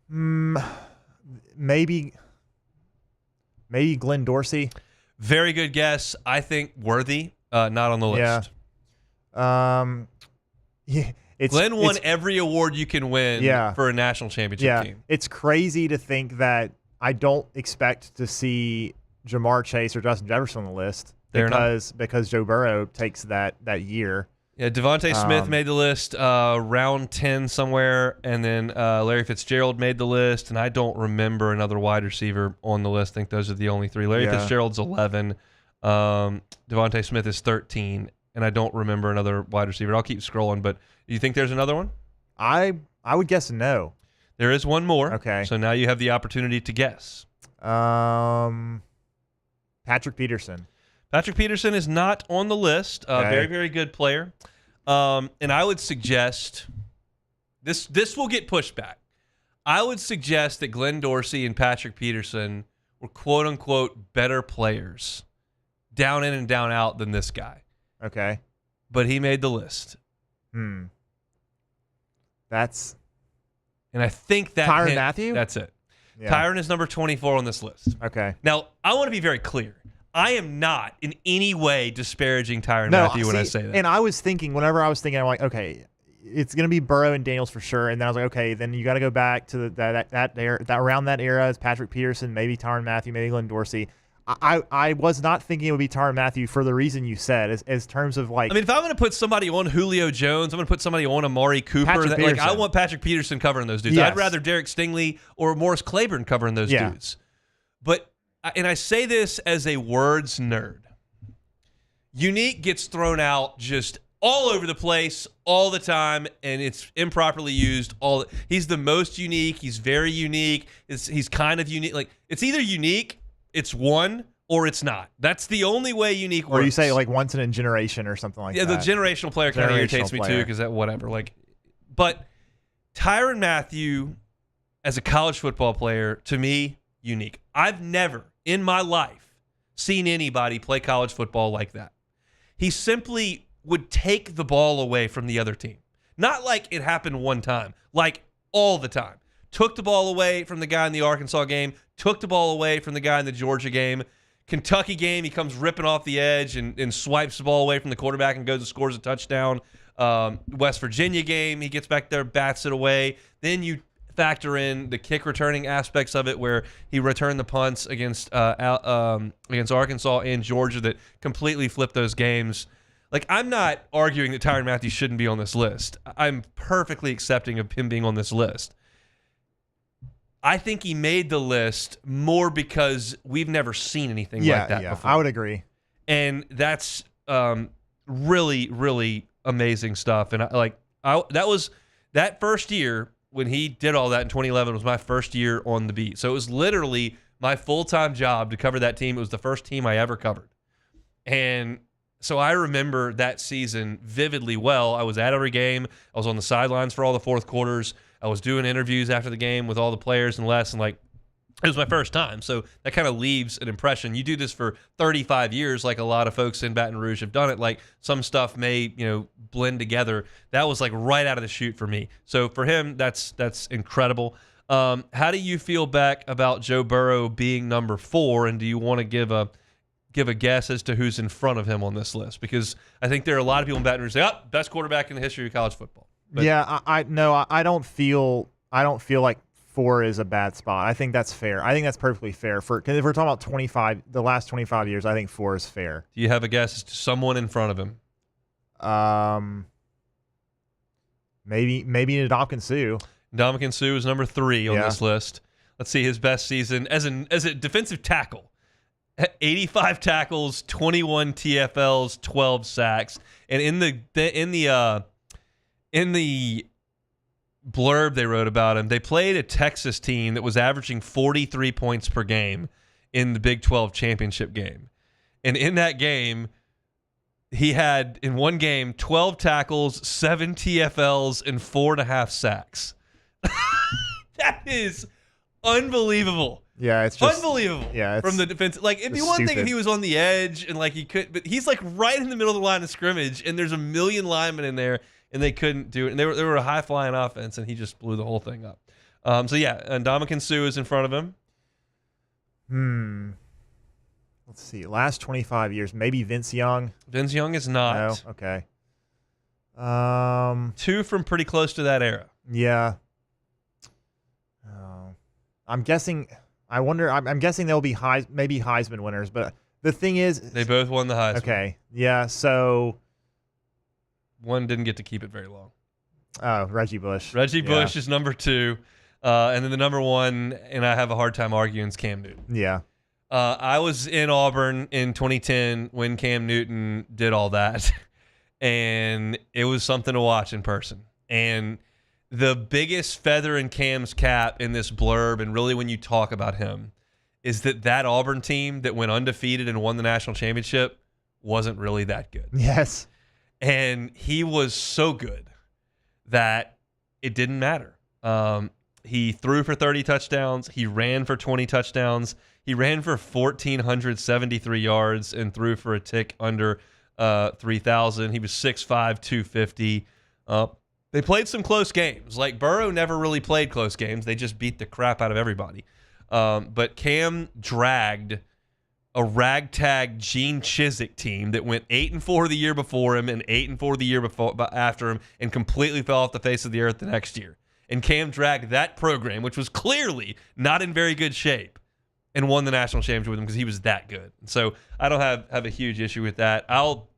Maybe Glenn Dorsey. Very good guess. I think worthy, not on the list. Glenn won every award you can win for a national championship team. It's crazy to think that I don't expect to see Jamar Chase or Justin Jefferson on the list because Joe Burrow takes that year. Yeah, Devontae Smith made the list round 10 somewhere, and then Larry Fitzgerald made the list, and I don't remember another wide receiver on the list. I think those are the only 3. Larry Fitzgerald's 11. Devontae Smith is 13, and I don't remember another wide receiver. I'll keep scrolling, but do you think there's another one? I would guess no. There is one more. Okay. So now you have the opportunity to guess. Patrick Peterson. Patrick Peterson is not on the list. Very, very good player. And I would suggest this will get pushed back. I would suggest that Glenn Dorsey and Patrick Peterson were quote unquote better players, down in and down out, than this guy. Okay. But he made the list. And I think that Tyrann Mathieu? That's it. Yeah. Tyrann is number 24 on this list. Okay. Now, I want to be very clear. I am not in any way disparaging Tyrann Mathieu when I say that. And I was thinking, I'm like, okay, it's going to be Burrow and Daniels for sure. And then I was like, okay, then you got to go back to that around that era is Patrick Peterson, maybe Tyrann Mathieu, maybe Glenn Dorsey. I was not thinking it would be Tyrann Mathieu for the reason you said, as terms of like. I mean, if I'm going to put somebody on Julio Jones, I'm going to put somebody on Amari Cooper. I want Patrick Peterson covering those dudes. Yes. I'd rather Derek Stingley or Morris Claiborne covering those dudes. But and I say this as a words nerd. Unique gets thrown out just all over the place all the time, and it's improperly used. He's the most unique. He's very unique. He's kind of unique. Like, it's either unique, it's one, or it's not. That's the only way unique works. Or you say like once in a generation or something like that. Yeah, the generational player kind of irritates me too, because that whatever. But Tyrann Mathieu, as a college football player, to me, unique. I've never in my life seen anybody play college football like that. He simply would take the ball away from the other team. Not like it happened one time, like all the time. Took the ball away from the guy in the Arkansas game, took the ball away from the guy in the Georgia game. Kentucky game, he comes ripping off the edge and swipes the ball away from the quarterback and goes and scores a touchdown. West Virginia game, he gets back there, bats it away. Then you factor in the kick returning aspects of it, where he returned the punts against Arkansas and Georgia that completely flipped those games. Like, I'm not arguing that Tyrann Mathieu shouldn't be on this list. I'm perfectly accepting of him being on this list. I think he made the list more because we've never seen anything like that before. I would agree. And that's really, really amazing stuff. And that first year when he did all that in 2011 was my first year on the beat. So it was literally my full-time job to cover that team. It was the first team I ever covered. And So I remember that season vividly well. I was at every game. I was on the sidelines for all the fourth quarters. I was doing interviews after the game with all the players and Les, and like, it was my first time. So that kind of leaves an impression. You do this for 35 years, like a lot of folks in Baton Rouge have done it. Like some stuff may, blend together. That was like right out of the chute for me. So for him, that's incredible. How do you feel back about Joe Burrow being number 4? And do you want to give a guess as to who's in front of him on this list? Because I think there are a lot of people in Baton Rouge say, best quarterback in the history of college football. But I don't feel like 4 is a bad spot. I think that's fair. I think that's perfectly fair. Because if we're talking about the last 25 years, I think 4 is fair. Do you have a guess as to someone in front of him? Maybe Ndamukong Suh. Ndamukong Suh is number 3 on this list. Let's see his best season as a defensive tackle. 85 tackles, 21 TFLs, 12 sacks, and in the blurb they wrote about him, they played a Texas team that was averaging 43 points per game in the Big 12 championship game, and in that game, he had in one game 12 tackles, 7 TFLs, and 4.5 sacks. That is unbelievable. Yeah, it's just unbelievable. Yeah, it's from the defense. Like, it'd be one thing if he was on the edge and like he could, but he's like right in the middle of the line of scrimmage, and there's a million linemen in there, and they couldn't do it. And they were a high flying offense, and he just blew the whole thing up. So yeah, and Ndamukong Suh is in front of him. Let's see. Last 25 years, maybe Vince Young. Vince Young is not. No. Okay. 2 from pretty close to that era. Yeah. I'm guessing. I'm guessing they'll be maybe Heisman winners, but the thing is, they both won the Heisman. Okay. Yeah. So one didn't get to keep it very long. Oh, Reggie Bush. Reggie Bush is number 2, and then the number 1, and I have a hard time arguing, is Cam Newton. Yeah. I was in Auburn in 2010 when Cam Newton did all that, and it was something to watch in person. And the biggest feather in Cam's cap in this blurb, and really when you talk about him, is that Auburn team that went undefeated and won the national championship wasn't really that good. Yes. And he was so good that it didn't matter. He threw for 30 touchdowns. He ran for 20 touchdowns. He ran for 1,473 yards and threw for a tick under 3,000. He was 6'5", 250. They played some close games. Like, Burrow never really played close games. They just beat the crap out of everybody. But Cam dragged a ragtag Gene Chizik team that went 8-4 the year before him and 8-4 the year after him, and completely fell off the face of the earth the next year. And Cam dragged that program, which was clearly not in very good shape, and won the national championship with him because he was that good. So I don't have a huge issue with that. I'll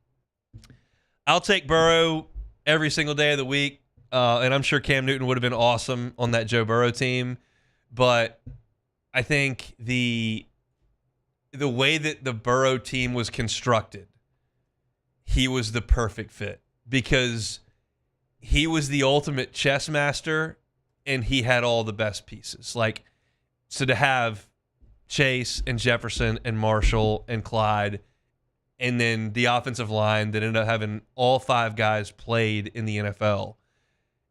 take Burrow every single day of the week. And I'm sure Cam Newton would have been awesome on that Joe Burrow team. But I think the way that the Burrow team was constructed, he was the perfect fit because he was the ultimate chess master and he had all the best pieces. Like, so to have Chase and Jefferson and Marshall and Clyde, and then the offensive line that ended up having all 5 guys played in the NFL,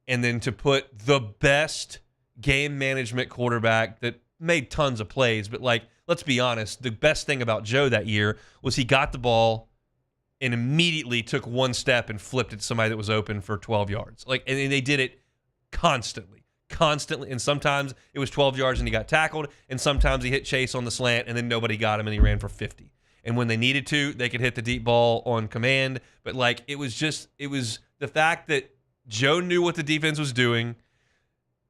and then to put the best game management quarterback that made tons of plays, but like, let's be honest, the best thing about Joe that year was he got the ball and immediately took one step and flipped it to somebody that was open for 12 yards. Like, and they did it constantly. And sometimes it was 12 yards and he got tackled, and sometimes he hit Chase on the slant and then nobody got him and he ran for 50. And when they needed to, they could hit the deep ball on command. But like, it was the fact that Joe knew what the defense was doing.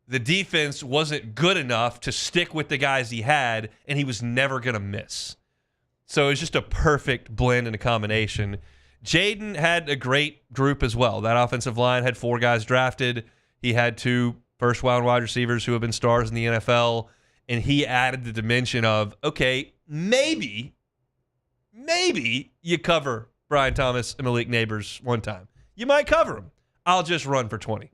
The defense wasn't good enough to stick with the guys he had, and he was never going to miss. So it was just a perfect blend and a combination. Jaden had a great group as well. That offensive line had 4 guys drafted. He had 2 first-round wide receivers who have been stars in the NFL, and he added the dimension of, okay, maybe you cover Brian Thomas and Malik Neighbors one time. You might cover him. I'll just run for 20.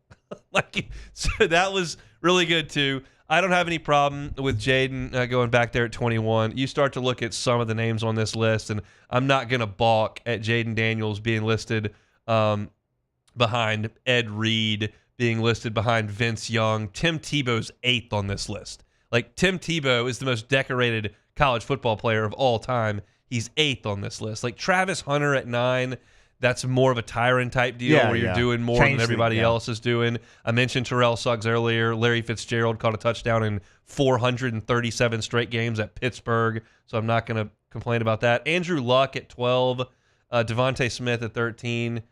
So that was really good too. I don't have any problem with Jaden going back there at 21. You start to look at some of the names on this list, and I'm not going to balk at Jaden Daniels being listed behind Ed Reed, being listed behind Vince Young. Tim Tebow's 8th on this list. Like, Tim Tebow is the most decorated college football player of all time. He's 8th on this list. Like, Travis Hunter at 9, that's more of a Tyron type deal where you're doing more than everybody else is doing. I mentioned Terrell Suggs earlier. Larry Fitzgerald caught a touchdown in 437 straight games at Pittsburgh, so I'm not going to complain about that. Andrew Luck at 12, Devontae Smith at 13.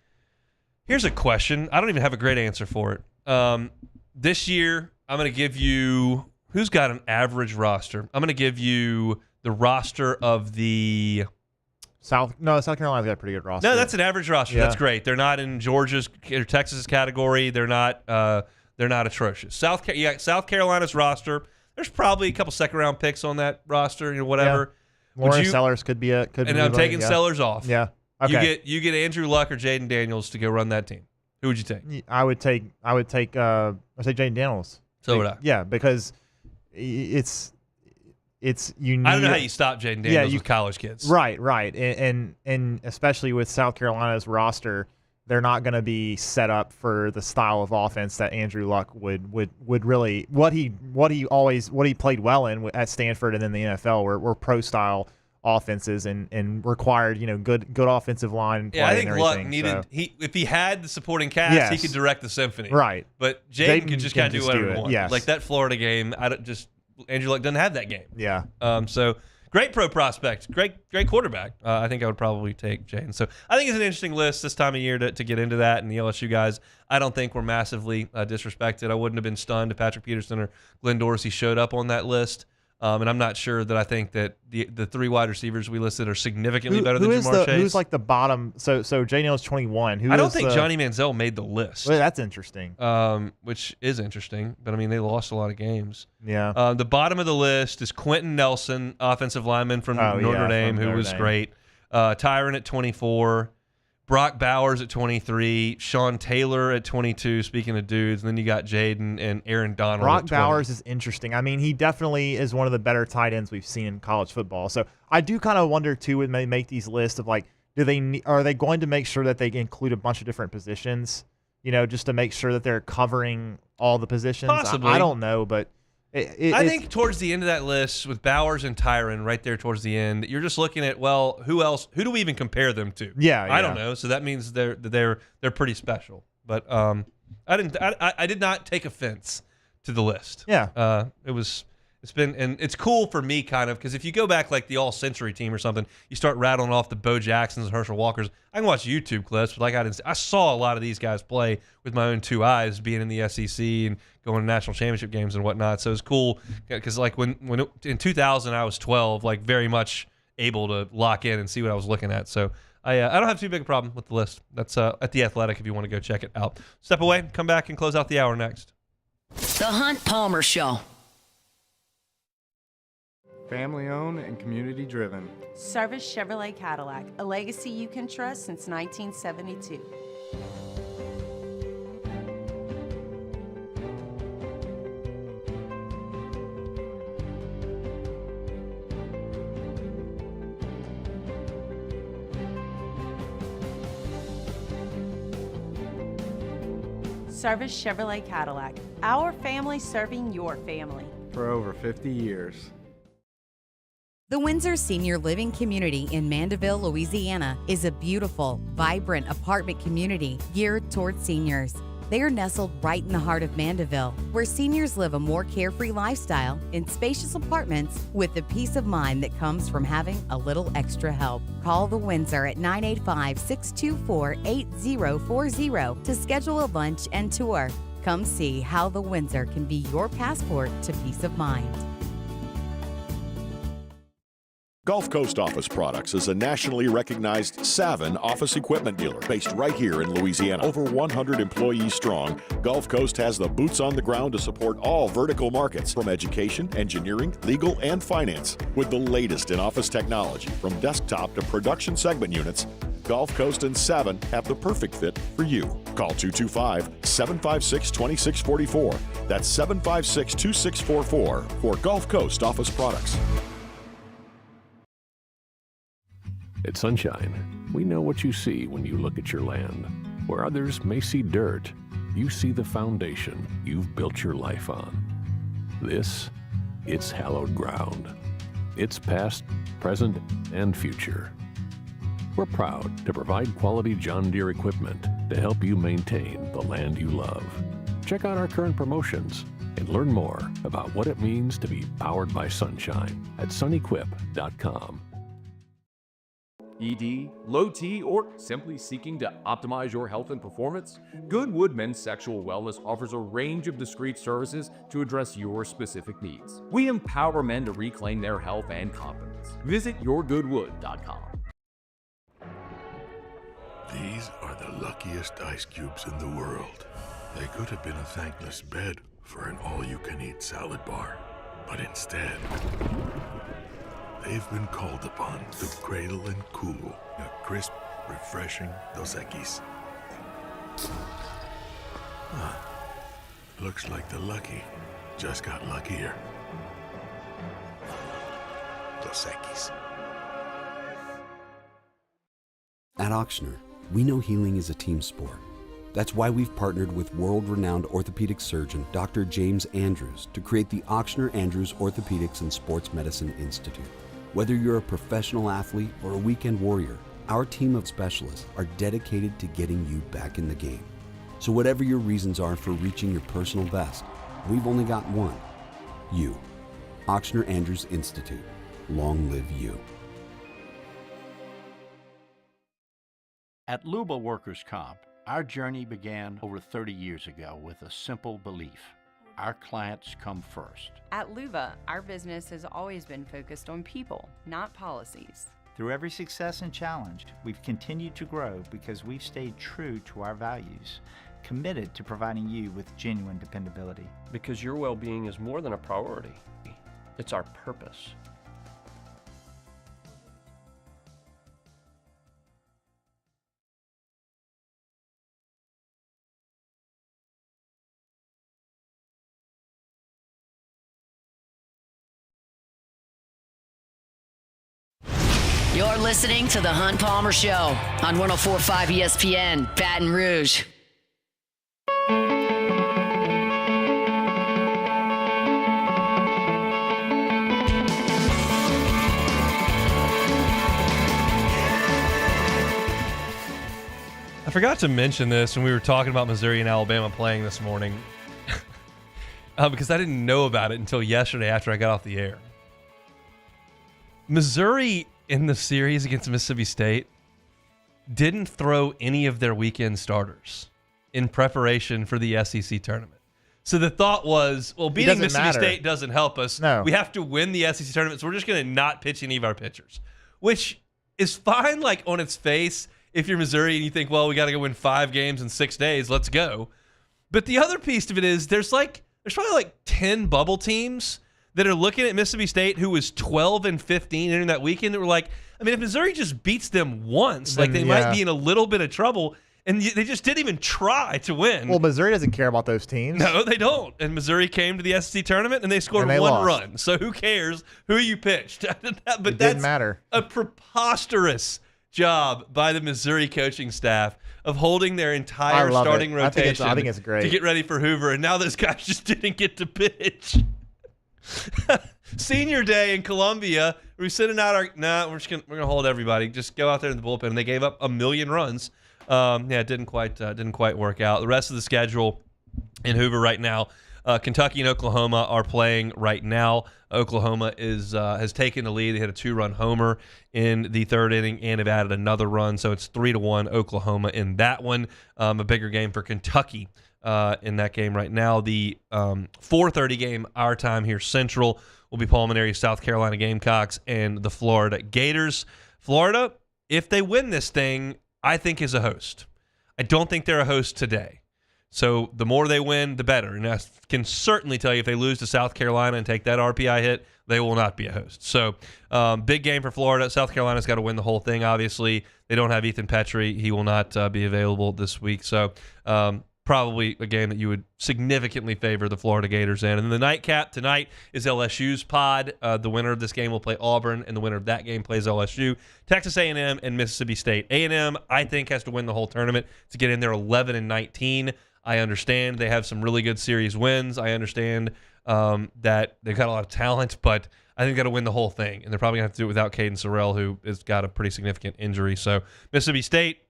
Here's a question. I don't even have a great answer for it. This year, I'm going to give you who's got an average roster. I'm going to give you the roster of the South Carolina's got a pretty good roster. No, that's an average roster. Yeah. That's great. They're not in Georgia's or Texas's category. They're not atrocious. You got South Carolina's roster. There's probably a couple second-round picks on that roster, whatever. Yeah. Lawrence Sellers could be a. And I'm taking Sellers off. Yeah. Okay. You get Andrew Luck or Jaden Daniels to go run that team. Who would you take? I would take Jaden Daniels. So would I. Yeah, because it's you need. I don't know how you stop Jaden Daniels with college kids. Right, and especially with South Carolina's roster, they're not going to be set up for the style of offense that Andrew Luck would really what he played well in at Stanford and in the NFL were pro style offenses and required good offensive line play. Yeah, I think and Luck needed if he had the supporting cast, he could direct the symphony. Right, but Jaden could just kind of do whatever he wants. Yes. Like that Florida game, Andrew Luck doesn't have that game. Yeah. So great pro prospect, great quarterback. I think I would probably take Jaden. So I think it's an interesting list this time of year to get into that. And the LSU guys, I don't think were massively disrespected. I wouldn't have been stunned if Patrick Peterson or Glenn Dorsey showed up on that list. And I'm not sure that I think that the 3 wide receivers we listed are significantly better than Jamar Chase. Who's like the bottom? So Jaden's 21. I don't think Johnny Manziel made the list. Well, that's interesting. Which is interesting, but I mean they lost a lot of games. Yeah. The bottom of the list is Quentin Nelson, offensive lineman from Notre Dame, who was great. Tyron at 24. Brock Bowers at 23, Sean Taylor at 22, speaking of dudes, and then you got Jaden and Aaron Donald Brock at 20. Bowers is interesting. I mean, he definitely is one of the better tight ends we've seen in college football. So I do kind of wonder, too, when they make these lists of, like, are they going to make sure that they include a bunch of different positions, just to make sure that they're covering all the positions? Possibly. I don't know, but I think towards the end of that list with Bowers and Tyron right there towards the end, you're just looking at, well, who else? Who do we even compare them to? Yeah, I don't know. So that means they're pretty special. But I did not take offense to the list. Yeah. It's cool for me kind of because if you go back like the All-Century team or something, you start rattling off the Bo Jacksons and Herschel Walkers. I can watch YouTube clips, but I saw a lot of these guys play with my own 2 eyes, being in the SEC and going to national championship games and whatnot. So it's cool because like in 2000 I was 12, like very much able to lock in and see what I was looking at. So I don't have too big a problem with the list. That's at The Athletic if you want to go check it out. Step away, come back and close out the hour next. The Hunt Palmer Show. Family owned and community driven. Service Chevrolet Cadillac, a legacy you can trust since 1972. Service Chevrolet Cadillac, our family serving your family. For over 50 years. The Windsor Senior Living Community in Mandeville, Louisiana is a beautiful, vibrant apartment community geared towards seniors. They are nestled right in the heart of Mandeville, where seniors live a more carefree lifestyle in spacious apartments with the peace of mind that comes from having a little extra help. Call the Windsor at 985-624-8040 to schedule a lunch and tour. Come see how the Windsor can be your passport to peace of mind. Gulf Coast Office Products is a nationally recognized Savin office equipment dealer based right here in Louisiana. Over 100 employees strong, Gulf Coast has the boots on the ground to support all vertical markets from education, engineering, legal, and finance. With the latest in office technology, from desktop to production segment units, Gulf Coast and Savin have the perfect fit for you. Call 225-756-2644. That's 756-2644 for Gulf Coast Office Products. At Sunshine, we know what you see when you look at your land. Where others may see dirt, you see the foundation you've built your life on. This, it's hallowed ground. It's past, present, and future. We're proud to provide quality John Deere equipment to help you maintain the land you love. Check out our current promotions and learn more about what it means to be powered by sunshine at sunequip.com. ED, low T, or simply seeking to optimize your health and performance? Goodwood Men's Sexual Wellness offers a range of discreet services to address your specific needs. We empower men to reclaim their health and confidence. Visit yourgoodwood.com. These are the luckiest ice cubes in the world. They could have been a thankless bed for an all-you-can-eat salad bar, but instead, they've been called upon to cradle and cool a crisp, refreshing Dos Equis. Looks like the lucky just got luckier. Dos Equis. At Auctioner, we know healing is a team sport. That's why we've partnered with world-renowned orthopedic surgeon Dr. James Andrews to create the Auctioner Andrews Orthopedics and Sports Medicine Institute. Whether you're a professional athlete or a weekend warrior, our team of specialists are dedicated to getting you back in the game. So whatever your reasons are for reaching your personal best, we've only got one. You. Auctioner Andrews Institute. Long live you. At Luba Workers' Comp, our journey began over 30 years ago with a simple belief: our clients come first. At Luba, our business has always been focused on people, not policies. Through every success and challenge, we've continued to grow because we've stayed true to our values, committed to providing you with genuine dependability. Because your well-being is more than a priority. It's our purpose. You're listening to The Hunt Palmer Show on 104.5 ESPN, Baton Rouge. I forgot to mention this when we were talking about Missouri and Alabama playing this morning because I didn't know about it until yesterday after I got off the air. Missouri in the series against Mississippi State didn't throw any of their weekend starters in preparation for the SEC tournament. So the thought was, well, beating Mississippi State doesn't help us. No. We have to win the SEC tournament, so we're just going to not pitch any of our pitchers, which is fine, like on its face. If you're Missouri and you think, well, we got to go win 5 games in 6 days, let's go. But the other piece of it is there's probably like 10 bubble teams that are looking at Mississippi State, who was 12-15 entering that weekend, that were like, I mean, if Missouri just beats them once, like they might be in a little bit of trouble, and they just didn't even try to win. Well, Missouri doesn't care about those teams. No, they don't. And Missouri came to the SEC tournament, and they scored one lost. run. So who cares who you pitched? But It didn't matter. A preposterous job by the Missouri coaching staff of holding their entire starting rotation I think it's great to get ready for Hoover, and now those guys just didn't get to pitch. Senior day in Columbia, we're sending out we're gonna hold everybody. Just go out there in the bullpen. And they gave up 1 million runs. It didn't quite work out. The rest of the schedule in Hoover right now, Kentucky and Oklahoma are playing right now. Oklahoma has taken the lead. They had a 2-run homer in the 3rd inning and have added another run, so it's 3-1 Oklahoma in that one. A bigger game for Kentucky in that game right now. The 4:30 game, our time here Central, will be Pulmonary South Carolina Gamecocks and the Florida Gators. Florida, if they win this thing, I think is a host. I don't think they're a host today. So the more they win, the better. And I can certainly tell you if they lose to South Carolina and take that RPI hit, they will not be a host. So big game for Florida. South Carolina's got to win the whole thing, obviously. They don't have Ethan Petrie. He will not be available this week. So probably a game that you would significantly favor the Florida Gators in. And then the nightcap tonight is LSU's pod. The winner of this game will play Auburn, and the winner of that game plays LSU. Texas A&M and Mississippi State. A&M, I think, has to win the whole tournament to get in there 11-19. I understand they have some really good series wins. I understand that they've got a lot of talent, but I think they've got to win the whole thing, and they're probably going to have to do it without Caden Sorrell, who has got a pretty significant injury. So Mississippi State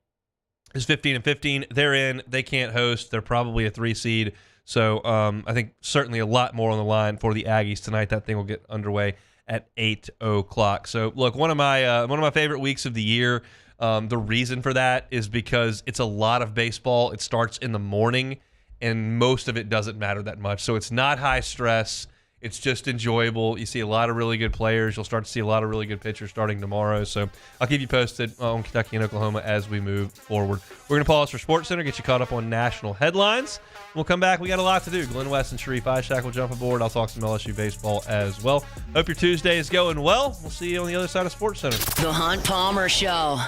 is 15-15. They're in. They can't host. They're probably a 3 seed. So I think certainly a lot more on the line for the Aggies tonight. That thing will get underway at 8 o'clock. So look, one of my favorite weeks of the year. The reason for that is because it's a lot of baseball. It starts in the morning, and most of it doesn't matter that much. So it's not high stress. It's just enjoyable. You see a lot of really good players. You'll start to see a lot of really good pitchers starting tomorrow. So I'll keep you posted on Kentucky and Oklahoma as we move forward. We're going to pause for SportsCenter, get you caught up on national headlines. We'll come back. We got a lot to do. Glenn West and Sharif Ishak will jump aboard. I'll talk some LSU baseball as well. Hope your Tuesday is going well. We'll see you on the other side of SportsCenter. The Hunt Palmer Show.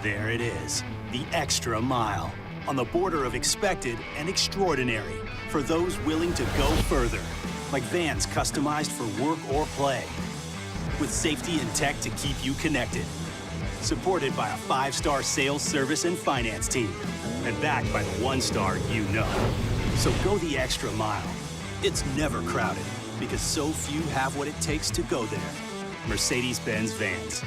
There it is, the extra mile, on the border of expected and extraordinary for those willing to go further, like vans customized for work or play, with safety and tech to keep you connected, supported by a 5-star sales, service, and finance team, and backed by the 1-star you know. So go the extra mile. It's never crowded, because so few have what it takes to go there. Mercedes-Benz Vans.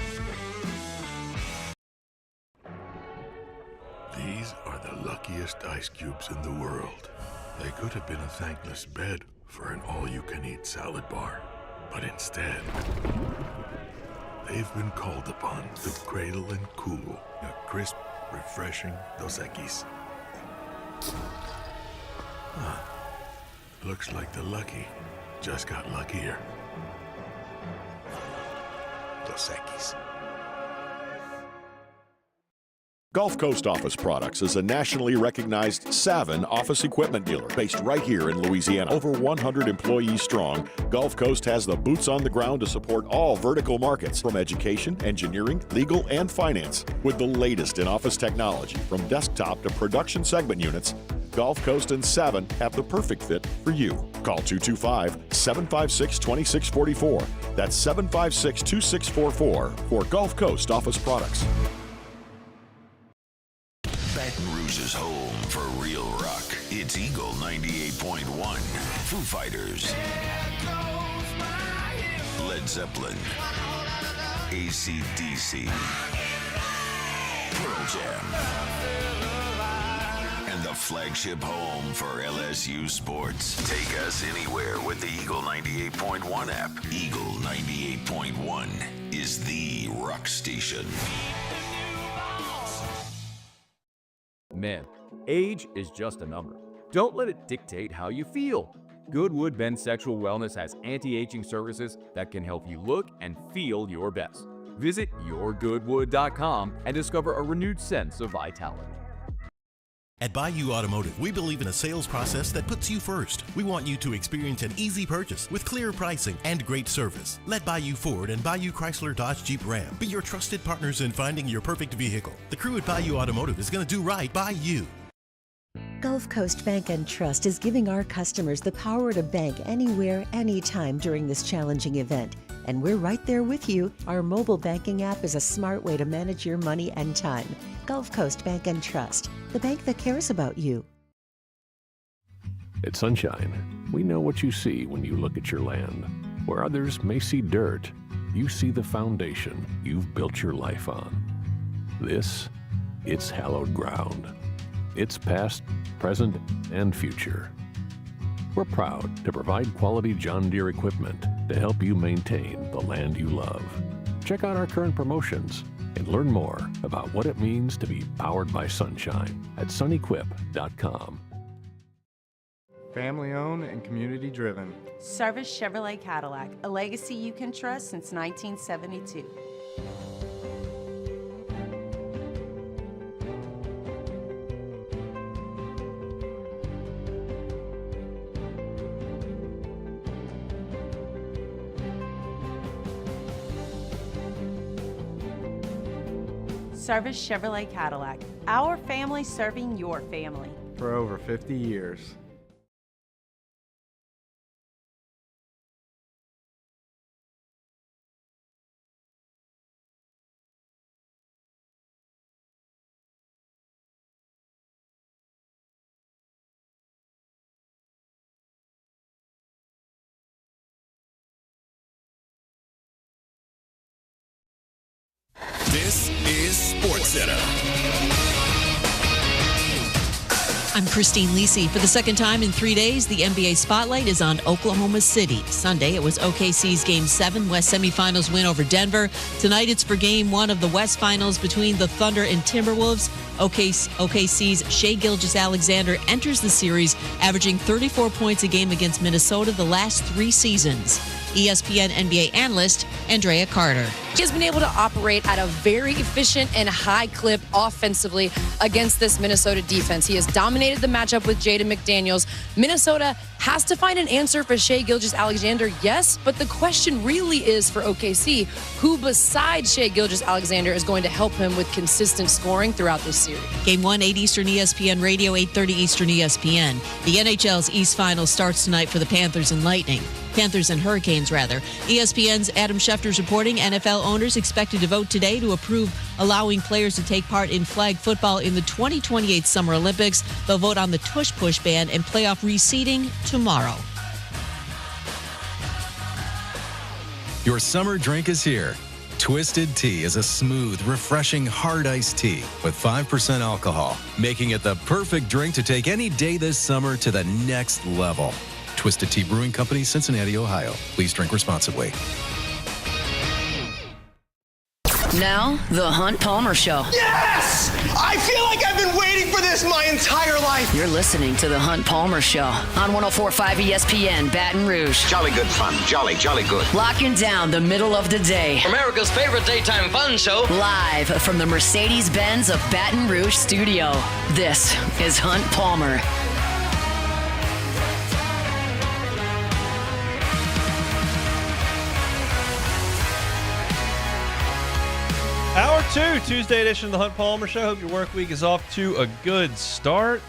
These are the luckiest ice cubes in the world. They could have been a thankless bed for an all-you-can-eat salad bar. But instead, they've been called upon to cradle and cool a crisp, refreshing Dos Equis. Looks like the lucky just got luckier. Dos Equis. Gulf Coast Office Products is a nationally recognized Savin office equipment dealer based right here in Louisiana. Over 100 employees strong, Gulf Coast has the boots on the ground to support all vertical markets, from education, engineering, legal, and finance. With the latest in office technology, from desktop to production segment units, Gulf Coast and Savin have the perfect fit for you. Call 225-756-2644. That's 756-2644 for Gulf Coast Office Products. Baton Rouge is home for real rock. It's Eagle 98.1. Foo Fighters. Led Zeppelin. AC/DC. Pearl Jam. And the flagship home for LSU sports. Take us anywhere with the Eagle 98.1 app. Eagle 98.1 is the rock station. Men, age is just a number. Don't let it dictate how you feel. Goodwood Men's Sexual Wellness has anti-aging services that can help you look and feel your best. Visit yourgoodwood.com and discover a renewed sense of vitality. At Bayou Automotive, we believe in a sales process that puts you first. We want you to experience an easy purchase with clear pricing and great service. Let Bayou Ford and Bayou Chrysler Dodge Jeep Ram be your trusted partners in finding your perfect vehicle. The crew at Bayou Automotive is going to do right by you. Gulf Coast Bank and Trust is giving our customers the power to bank anywhere, anytime during this challenging event. And we're right there with you. Our mobile banking app is a smart way to manage your money and time. Gulf Coast Bank and Trust, the bank that cares about you. At Sunshine, we know what you see when you look at your land. Where others may see dirt, you see the foundation you've built your life on. It's hallowed ground. It's past, present, and future. We're proud to provide quality John Deere equipment to help you maintain the land you love. Check out our current promotions and learn more about what it means to be powered by sunshine at sunequip.com. Family owned and community driven. Service Chevrolet Cadillac, a legacy you can trust since 1972. Service Chevrolet Cadillac. Our family serving your family. For over 50 years. This is SportsCenter. I'm Christine Lisi. For the second time in 3 days, the NBA spotlight is on Oklahoma City. Sunday, it was OKC's Game 7 West semifinals win over Denver. Tonight, it's for Game 1 of the West Finals between the Thunder and Timberwolves. OKC's Shai Gilgeous-Alexander enters the series, averaging 34 points a game against Minnesota the last 3 seasons. ESPN NBA analyst Andrea Carter. He has been able to operate at a very efficient and high clip offensively against this Minnesota defense. He has dominated the matchup with Jaden McDaniels. Minnesota has to find an answer for Shai Gilgeous-Alexander, yes, but the question really is for OKC, who besides Shai Gilgeous-Alexander is going to help him with consistent scoring throughout this series. Game 1, 8 Eastern ESPN Radio, 8:30 Eastern ESPN. The NHL's East Final starts tonight for the Panthers and Hurricanes, rather. ESPN's Adam Schefter's reporting NFL owners expected to vote today to approve allowing players to take part in flag football in the 2028 Summer Olympics. They'll vote on the tush-push ban and playoff reseeding tomorrow. Your summer drink is here. Twisted Tea is a smooth, refreshing, hard iced tea with 5% alcohol, making it the perfect drink to take any day this summer to the next level. Twisted Tea Brewing Company, Cincinnati, Ohio. Please drink responsibly. Now, the Hunt Palmer Show. Yes! I feel like I've been waiting for this my entire life. You're listening to the Hunt Palmer Show on 104.5 ESPN, Baton Rouge. Jolly good fun. Jolly good. Locking down the middle of the day. America's favorite daytime fun show. Live from the Mercedes-Benz of Baton Rouge studio. This is Hunt Palmer. Hour 2, Tuesday edition of the Hunt Palmer Show. Hope your work week is off to a good start.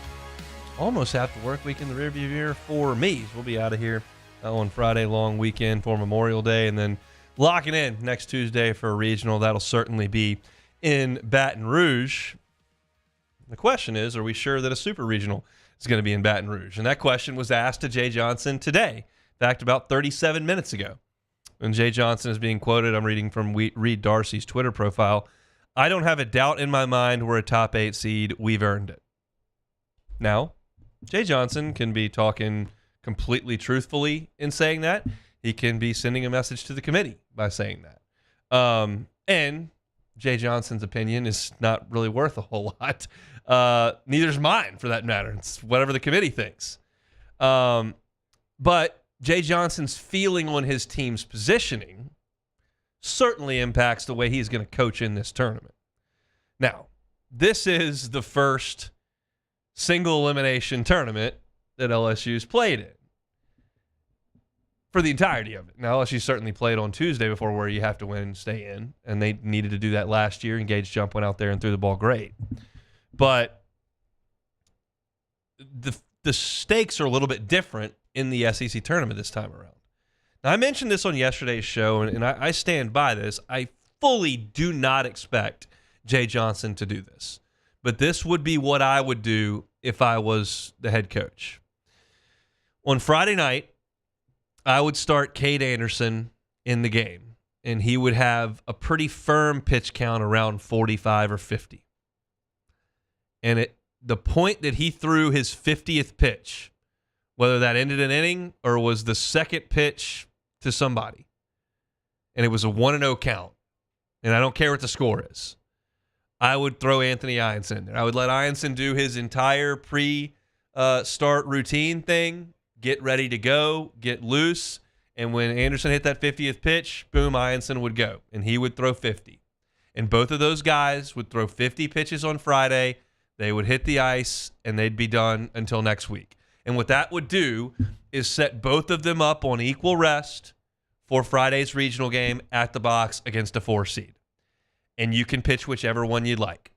Almost half the work week in the rearview mirror for me. So we'll be out of here on Friday, long weekend for Memorial Day, and then locking in next Tuesday for a regional. That'll certainly be in Baton Rouge. The question is, are we sure that a super regional is going to be in Baton Rouge? And that question was asked to Jay Johnson today. In fact, about 37 minutes ago. When Jay Johnson is being quoted, I'm reading from Reed Darcy's Twitter profile. I don't have a doubt in my mind we're a top 8 seed. We've earned it. Now, Jay Johnson can be talking completely truthfully in saying that. He can be sending a message to the committee by saying that. And Jay Johnson's opinion is not really worth a whole lot. Neither is mine, for that matter. It's whatever the committee thinks. But Jay Johnson's feeling on his team's positioning certainly impacts the way he's going to coach in this tournament. Now, this is the first single elimination tournament that LSU's played in for the entirety of it. Now, LSU certainly played on Tuesday before, where you have to win and stay in, and they needed to do that last year. And Gage Jump went out there and threw the ball great. But the stakes are a little bit different in the SEC tournament this time around. Now, I mentioned this on yesterday's show, and I stand by this. I fully do not expect Jay Johnson to do this. But this would be what I would do if I was the head coach. On Friday night, I would start Cade Anderson in the game, and he would have a pretty firm pitch count around 45 or 50. And at the point that he threw his 50th pitch, whether that ended an inning or was the second pitch to somebody, and it was a 1-0 count, and I don't care what the score is, I would throw Anthony Ianson in there. I would let Ianson do his entire pre-start routine thing, get ready to go, get loose, and when Anderson hit that 50th pitch, boom, Ianson would go, and he would throw 50. And both of those guys would throw 50 pitches on Friday. They would hit the ice, and they'd be done until next week. And what that would do is set both of them up on equal rest for Friday's regional game at the box against a 4 seed. and you can pitch whichever one you'd like.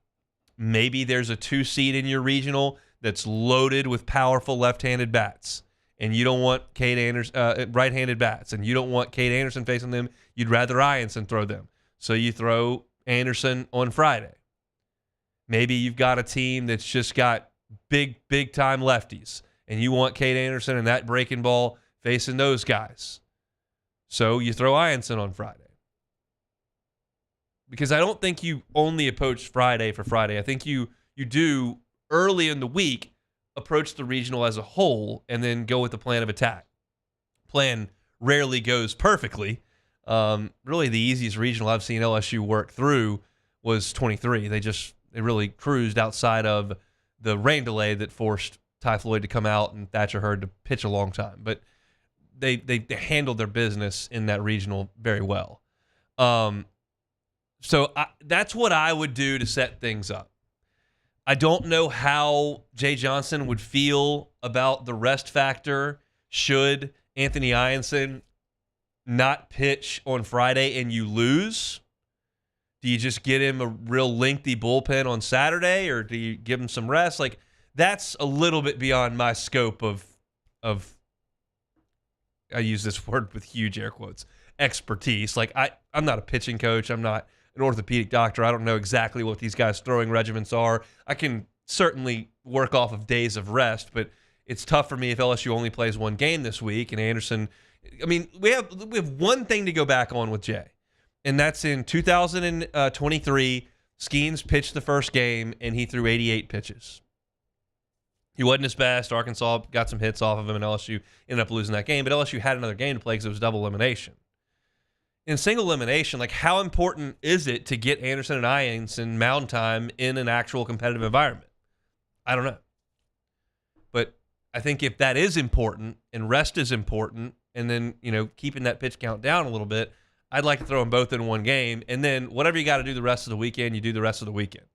Maybe there's a 2 seed in your regional that's loaded with powerful left-handed bats, and you don't want right-handed bats, and you don't want Cade Anderson facing them. You'd rather Ianson throw them. So you throw Anderson on Friday. Maybe you've got a team that's just got big-time lefties, and you want Cade Anderson and that breaking ball facing those guys. So you throw Ianson on Friday. Because I don't think you only approach Friday for Friday. I think you do early in the week approach the regional as a whole and then go with the plan of attack. Plan rarely goes perfectly. Really, the easiest regional I've seen LSU work through was 23. They really cruised outside of the rain delay that forced Ty Floyd to come out and Thatcher Hurd to pitch a long time. But they handled their business in that regional very well. So that's what I would do to set things up. I don't know how Jay Johnson would feel about the rest factor should Anthony Ianson not pitch on Friday and you lose. Do you just get him a real lengthy bullpen on Saturday, or do you give him some rest? Like, that's a little bit beyond my scope of I use this word with huge air quotes, expertise. Like, I'm not a pitching coach. I'm not an orthopedic doctor. I don't know exactly what these guys' throwing regimens are. I can certainly work off of days of rest, but it's tough for me if LSU only plays one game this week. And Anderson, I mean, we have one thing to go back on with Jay, and that's in 2023. Skeens pitched the first game, and he threw 88 pitches. He wasn't his best. Arkansas got some hits off of him, and LSU ended up losing that game. But LSU had another game to play because it was double elimination. In single elimination, like, how important is it to get Anderson and Ianson mound time in an actual competitive environment? I don't know. But I think if that is important and rest is important, and then, keeping that pitch count down a little bit, I'd like to throw them both in one game. And then whatever you got to do the rest of the weekend, you do the rest of the weekend.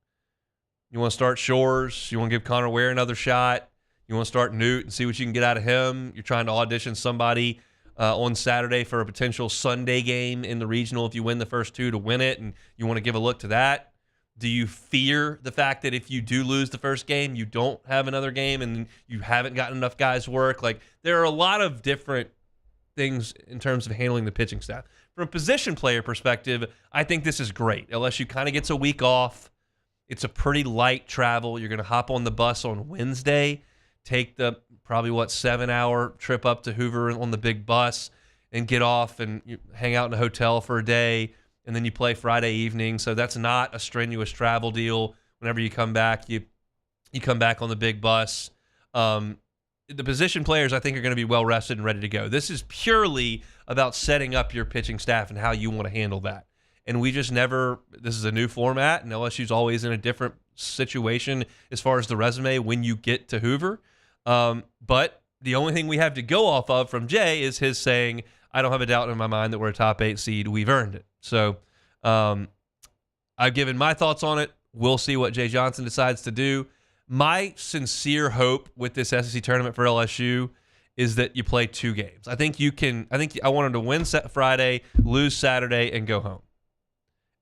You want to start Shores. You want to give Connor Ware another shot. You want to start Newt and see what you can get out of him. You're trying to audition somebody on Saturday for a potential Sunday game in the regional if you win the first two to win it, and you want to give a look to that. Do you fear the fact that if you do lose the first game, you don't have another game and you haven't gotten enough guys work? Like, there are a lot of different things in terms of handling the pitching staff. From a position player perspective, I think this is great. LSU kind of gets a week off. It's a pretty light travel. You're going to hop on the bus on Wednesday, take the probably 7-hour trip up to Hoover on the big bus, and get off and you hang out in a hotel for a day, and then you play Friday evening. So that's not a strenuous travel deal. Whenever you come back, you come back on the big bus. The position players, I think, are going to be well rested and ready to go. This is purely about setting up your pitching staff and how you want to handle that. And we just never, this is a new format, and LSU's always in a different situation as far as the resume when you get to Hoover. But the only thing we have to go off of from Jay is his saying, I don't have a doubt in my mind that we're a top 8 seed. We've earned it. So I've given my thoughts on it. We'll see what Jay Johnson decides to do. My sincere hope with this SEC tournament for LSU is that you play 2 games. I think I want them to win Friday, lose Saturday, and go home.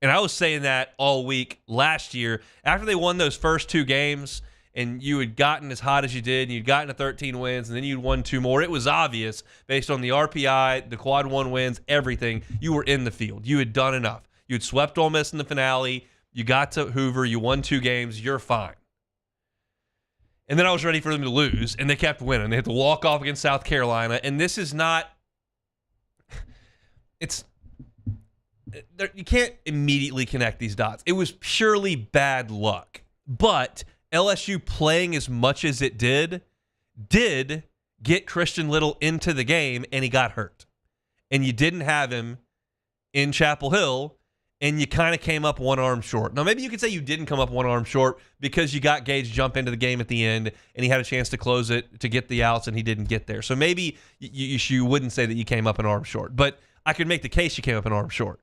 And I was saying that all week last year. After they won those first 2 games and you had gotten as hot as you did, and you'd gotten to 13 wins, and then you'd won 2 more, it was obvious based on the RPI, the quad 1 wins, everything, you were in the field. You had done enough. You had swept Ole Miss in the finale. You got to Hoover. You won 2 games. You're fine. And then I was ready for them to lose, and they kept winning. They had to walk off against South Carolina, and this is not – you can't immediately connect these dots. It was purely bad luck. But LSU playing as much as it did get Christian Little into the game, and he got hurt. And you didn't have him in Chapel Hill, and you kind of came up one arm short. Now, maybe you could say you didn't come up one arm short because you got Gage jump into the game at the end, and he had a chance to close it to get the outs, and he didn't get there. So maybe you wouldn't say that you came up an arm short. But I could make the case you came up an arm short.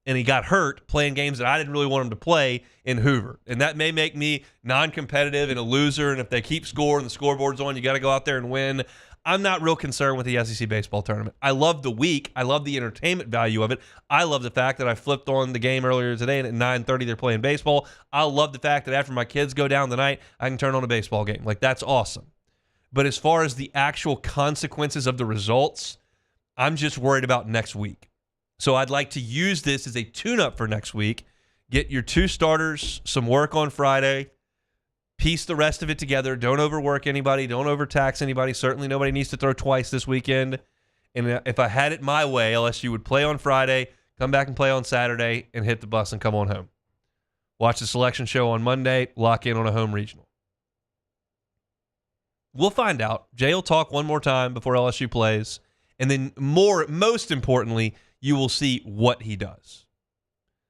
And he got hurt playing games that I didn't really want him to play in Hoover. And that may make me non-competitive and a loser, and if they keep score and the scoreboard's on, you got to go out there and win. I'm not real concerned with the SEC baseball tournament. I love the week. I love the entertainment value of it. I love the fact that I flipped on the game earlier today, and at 9:30 they're playing baseball. I love the fact that after my kids go down tonight, I can turn on a baseball game. Like, that's awesome. But as far as the actual consequences of the results, I'm just worried about next week. So I'd like to use this as a tune-up for next week. Get your 2 starters, some work on Friday, piece the rest of it together. Don't overwork anybody. Don't overtax anybody. Certainly nobody needs to throw twice this weekend. And if I had it my way, LSU would play on Friday, come back and play on Saturday, and hit the bus and come on home. Watch the selection show on Monday, lock in on a home regional. We'll find out. Jay will talk one more time before LSU plays. And then most importantly, you will see what he does.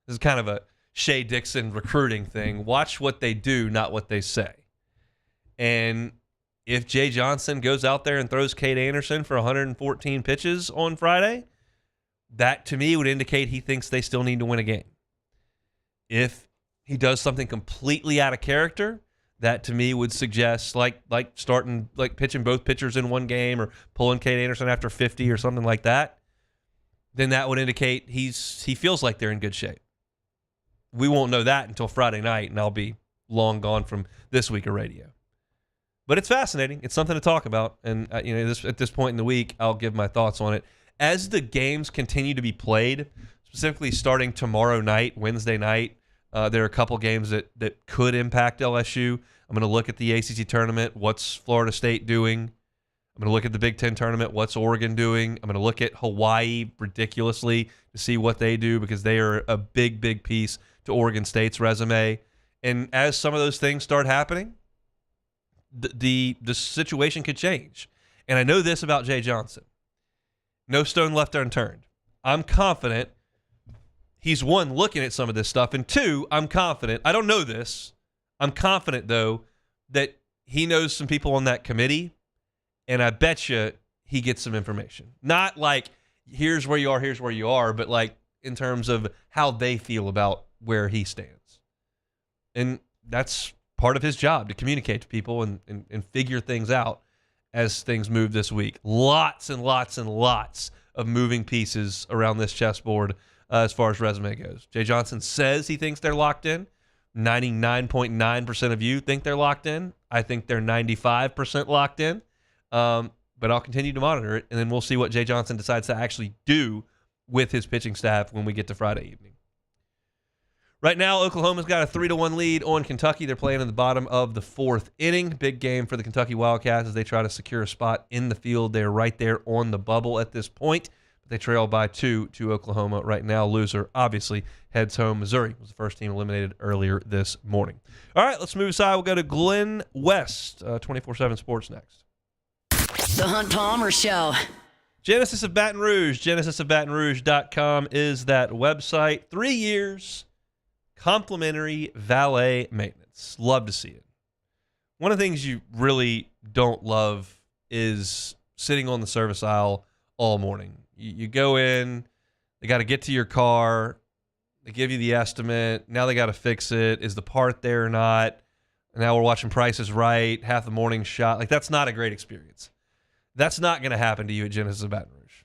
This is kind of a Shea Dixon recruiting thing. Watch what they do, not what they say. And if Jay Johnson goes out there and throws Cade Anderson for 114 pitches on Friday, that to me would indicate he thinks they still need to win a game. If he does something completely out of character, that to me would suggest like pitching both pitchers in one game or pulling Cade Anderson after 50 or something like that, then that would indicate he feels like they're in good shape. We won't know that until Friday night, and I'll be long gone from this week of radio. But it's fascinating. It's something to talk about, and at this point in the week, I'll give my thoughts on it. As the games continue to be played, specifically starting tomorrow night, Wednesday night, there are a couple games that could impact LSU. I'm going to look at the ACC tournament. What's Florida State doing? I'm going to look at the Big Ten tournament. What's Oregon doing? I'm going to look at Hawaii ridiculously to see what they do because they are a big, big piece to Oregon State's resume. And as some of those things start happening, the situation could change. And I know this about Jay Johnson. No stone left unturned. I'm confident he's, one, looking at some of this stuff, and two, I'm confident, I don't know this, I'm confident, though, that he knows some people on that committee, and I bet you he gets some information. Not like, here's where you are, but like in terms of how they feel about where he stands. And that's part of his job, to communicate to people and figure things out as things move this week. Lots and lots and lots of moving pieces around this chessboard as far as resume goes. Jay Johnson says he thinks they're locked in. 99.9% of you think they're locked in. I think they're 95% locked in. But I'll continue to monitor it, and then we'll see what Jay Johnson decides to actually do with his pitching staff when we get to Friday evening. Right now, Oklahoma's got a 3-1 lead on Kentucky. They're playing in the bottom of the 4th inning. Big game for the Kentucky Wildcats as they try to secure a spot in the field. They're right there on the bubble at this point. They trail by 2 to Oklahoma right now. Loser, obviously, heads home. Missouri was the first team eliminated earlier this morning. All right, let's move aside. We'll go to Glenn West, 24/7 Sports next. The Hunt Palmer Show. Genesis of Baton Rouge. GenesisofBatonRouge.com is that website. 3 years, complimentary valet maintenance. Love to see it. One of the things you really don't love is sitting on the service aisle all morning. You go in, they got to get to your car, they give you the estimate, now they got to fix it. Is the part there or not? Now we're watching Price is Right, half the morning shot. Like, that's not a great experience. That's not going to happen to you at Genesis of Baton Rouge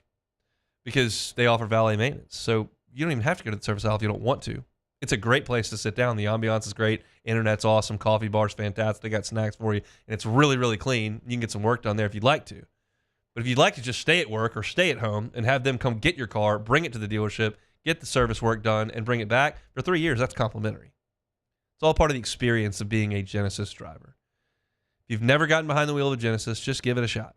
because they offer valet maintenance. So you don't even have to go to the service aisle if you don't want to. It's a great place to sit down. The ambiance is great. Internet's awesome. Coffee bar's fantastic. They got snacks for you, and it's really, really clean. You can get some work done there if you'd like to. But if you'd like to just stay at work or stay at home and have them come get your car, bring it to the dealership, get the service work done, and bring it back, for 3 years, that's complimentary. It's all part of the experience of being a Genesis driver. If you've never gotten behind the wheel of a Genesis, just give it a shot.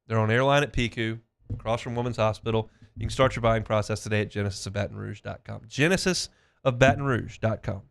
They're on Airline at Piku, across from Women's Hospital. You can start your buying process today at GenesisofBatonRouge.com. GenesisofBatonRouge.com.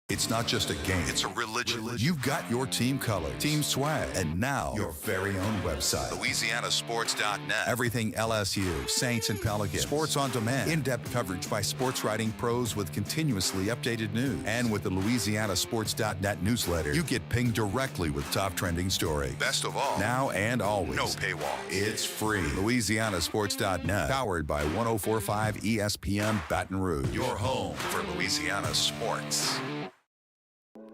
It's not just a game, it's a religion. You've got your team color, team swag, and now your very own website. LouisianaSports.net. Everything LSU, Saints, and Pelicans. Sports on demand. In-depth coverage by sports writing pros with continuously updated news. And with the LouisianaSports.net newsletter, you get pinged directly with top trending stories. Best of all, now and always, no paywall. It's free. LouisianaSports.net. Powered by 104.5 ESPN Baton Rouge. Your home for Louisiana sports.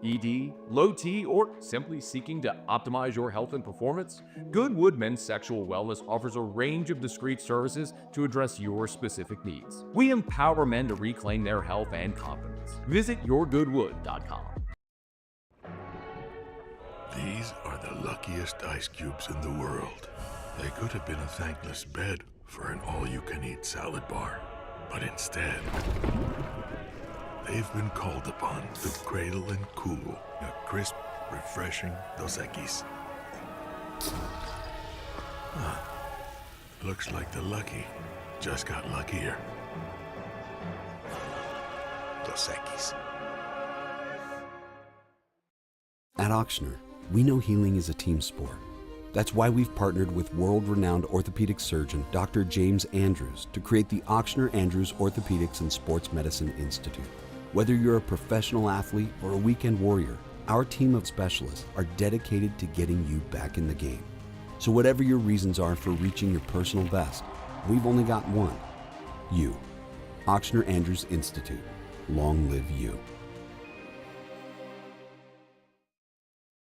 ED, low T, or simply seeking to optimize your health and performance? Goodwood Men's Sexual Wellness offers a range of discreet services to address your specific needs. We empower men to reclaim their health and confidence. Visit yourgoodwood.com. These are the luckiest ice cubes in the world. They could have been a thankless bed for an all-you-can-eat salad bar. But instead, they've been called upon to cradle and cool a crisp, refreshing Dos Equis. Looks like the lucky just got luckier. Dos Equis. At Ochsner, we know healing is a team sport. That's why we've partnered with world-renowned orthopedic surgeon Dr. James Andrews to create the Ochsner Andrews Orthopedics and Sports Medicine Institute. Whether you're a professional athlete or a weekend warrior, our team of specialists are dedicated to getting you back in the game. So whatever your reasons are for reaching your personal best, we've only got one: you. Ochsner Andrews Institute. Long live you.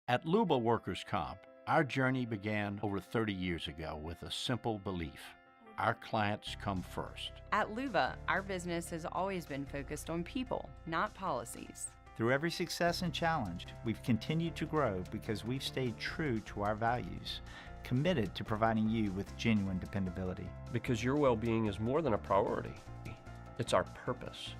At Luba Workers' Comp, our journey began over 30 years ago with a simple belief: our clients come first. At Luba, our business has always been focused on people, not policies. Through every success and challenge, we've continued to grow because we've stayed true to our values, committed to providing you with genuine dependability. Because your well-being is more than a priority. It's our purpose.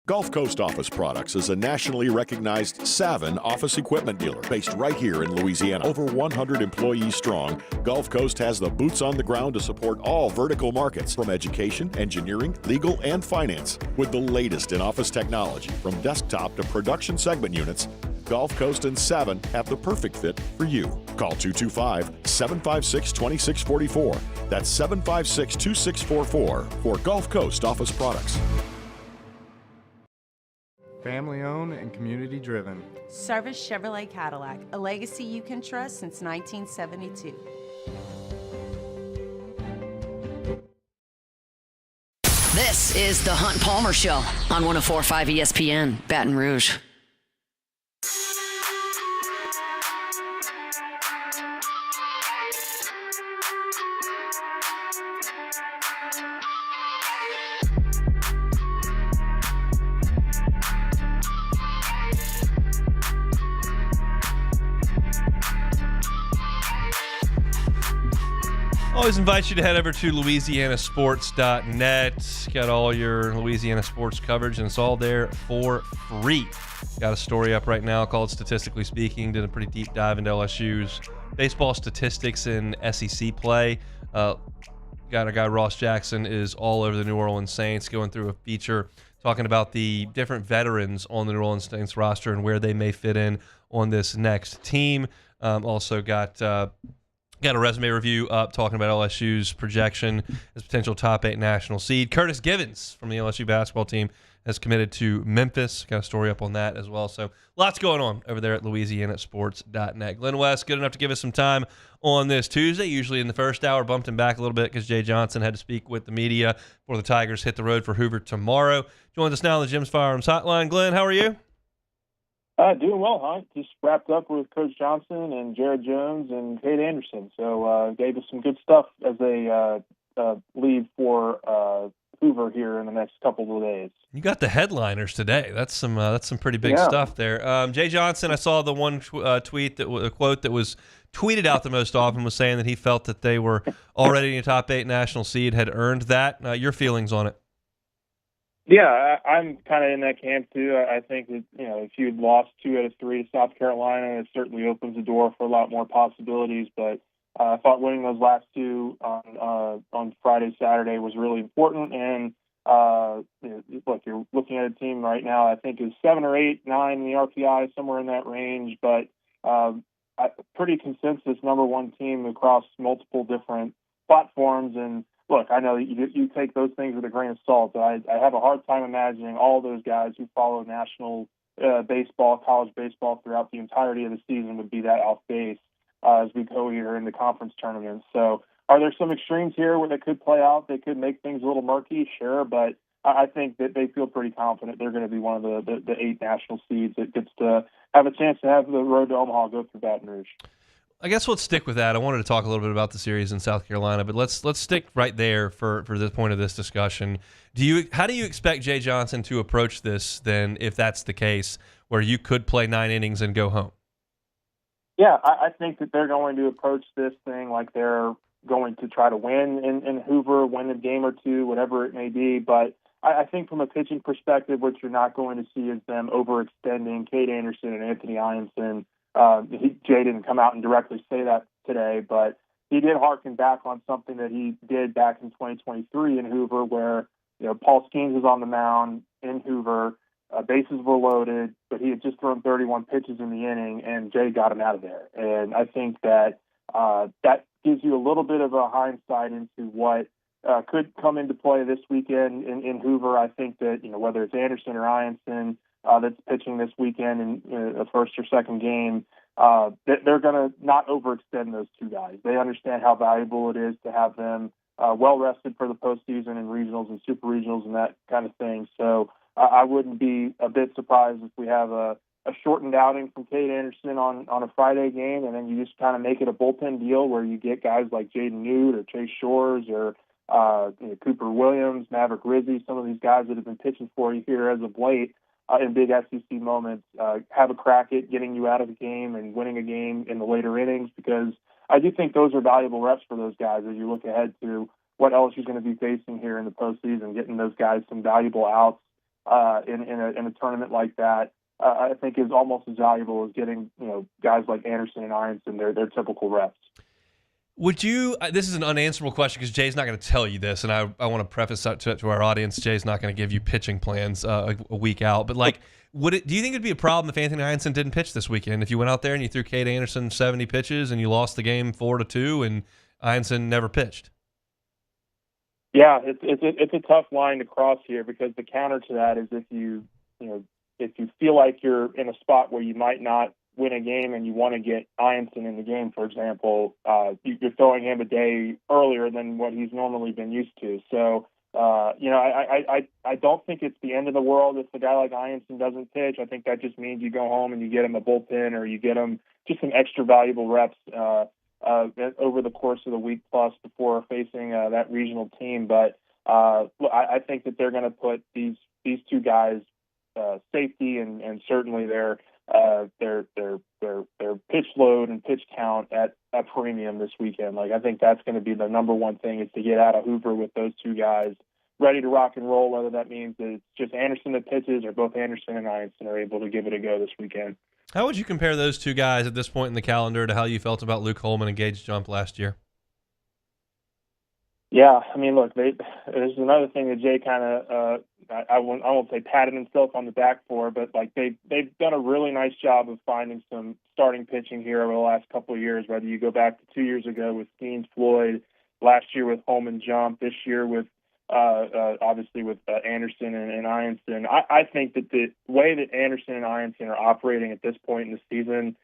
Gulf Coast Office Products is a nationally recognized Savin office equipment dealer based right here in Louisiana. Over 100 employees strong, Gulf Coast has the boots on the ground to support all vertical markets, from education, engineering, legal, and finance. With the latest in office technology, from desktop to production segment units, Gulf Coast and Savin have the perfect fit for you. Call 225-756-2644. That's 756-2644 for Gulf Coast Office Products. Family owned and community driven. Service Chevrolet Cadillac, a legacy you can trust since 1972. This is the Hunt Palmer Show on 104.5 ESPN, Baton Rouge. Always invite you to head over to LouisianaSports.net. Got all your Louisiana sports coverage, and it's all there for free. Got a story up right now called Statistically Speaking. Did a pretty deep dive into LSU's baseball statistics in SEC play. Got our guy Ross Jackson is all over the New Orleans Saints, going through a feature talking about the different veterans on the New Orleans Saints roster and where they may fit in on this next team. Also got a resume review up talking about LSU's projection as potential top 8 national seed. Curtis Givens from the LSU basketball team has committed to Memphis. Got a story up on that as well. So lots going on over there at LouisianaSports.net. Glenn West, good enough to give us some time on this Tuesday. Usually in the first hour, bumped him back a little bit because Jay Johnson had to speak with the media before the Tigers hit the road for Hoover tomorrow. Joins us now on the Jim's Firearms Hotline. Glenn, how are you? Doing well, Hunt. Just wrapped up with Coach Johnson and Jared Jones and Kate Anderson. So gave us some good stuff as they leave for Hoover here in the next couple of days. You got the headliners today. That's some pretty big stuff there. Jay Johnson, I saw the one tweet a quote that was tweeted out the most often was saying that he felt that they were already in a top 8 national seed, had earned that. Your feelings on it? Yeah, I'm kind of in that camp too. I think that, if you'd lost 2 out of 3 to South Carolina, it certainly opens the door for a lot more possibilities. But I thought winning those last 2 on Friday, Saturday was really important. And look, you're looking at a team right now, I think is 7 or 8, 9 in the RPI, somewhere in that range. But pretty consensus number 1 team across multiple different platforms. And look, I know you take those things with a grain of salt, but I have a hard time imagining all those guys who follow national baseball, college baseball throughout the entirety of the season would be that off base as we go here in the conference tournament. So Are there some extremes here where they could play out? They could make things a little murky, sure, but I think that they feel pretty confident they're going to be one of the 8 national seeds that gets to have a chance to have the road to Omaha go through Baton Rouge. I guess let's stick with that. I wanted to talk a little bit about the series in South Carolina, but let's stick right there for this point of this discussion. How do you expect Jay Johnson to approach this then, if that's the case, where you could play 9 innings and go home? Yeah, I think that they're going to approach this thing like they're going to try to win in Hoover, win a game or two, whatever it may be. But I think from a pitching perspective, what you're not going to see is them overextending Cade Anderson and Anthony Ianson. Jay didn't come out and directly say that today, but he did harken back on something that he did back in 2023 in Hoover, where Paul Skeens was on the mound in Hoover, bases were loaded, but he had just thrown 31 pitches in the inning, and Jay got him out of there. And I think that that gives you a little bit of a hindsight into what could come into play this weekend in Hoover. I think that whether it's Anderson or Ianson that's pitching this weekend in the first or second game, they're going to not overextend those two guys. They understand how valuable it is to have them well rested for the postseason and regionals and super regionals and that kind of thing. So I wouldn't be a bit surprised if we have a shortened outing from Cade Anderson on a Friday game, and then you just kind of make it a bullpen deal where you get guys like Jaden Newt or Chase Shores or Cooper Williams, Maverick Rizzi, some of these guys that have been pitching for you here as of late in big SEC moments, have a crack at getting you out of the game and winning a game in the later innings, because I do think those are valuable reps for those guys as you look ahead to what LSU is going to be facing here in the postseason. Getting those guys some valuable outs in a tournament like that, I think is almost as valuable as getting guys like Anderson and Ianson their typical reps. Would you? This is an unanswerable question because Jay's not going to tell you this, and I want to preface that to our audience. Jay's not going to give you pitching plans a week out, but do you think it'd be a problem if Anthony Ianson didn't pitch this weekend? If you went out there and you threw Cade Anderson 70 pitches and you lost the game 4-2, and Ianson never pitched? Yeah, it's a tough line to cross here, because the counter to that is if you feel like you're in a spot where you might not win a game and you want to get Ianson in the game, for example, you're throwing him a day earlier than what he's normally been used to. So, I don't think it's the end of the world if a guy like Ianson doesn't pitch. I think that just means you go home and you get him a bullpen, or you get him just some extra valuable reps over the course of the week plus before facing that regional team. But I think that they're going to put these two guys' safety and certainly their pitch load and pitch count at a premium this weekend. I think that's going to be the number one thing, is to get out of Hoover with those two guys ready to rock and roll, whether that means that it's just Anderson that pitches or both Anderson and Ianson are able to give it a go this weekend. How would you compare those two guys at this point in the calendar to how you felt about Luke Holman and Gage Jump last year? Yeah, I mean, look, there's another thing that Jay kind of, I won't say patted himself on the back for, but they've done a really nice job of finding some starting pitching here over the last couple of years, whether you go back to 2 years ago with Skeens Floyd, last year with Holman Jump, this year with, obviously with Anderson and Ianson. I think that the way that Anderson and Ianson are operating at this point in the season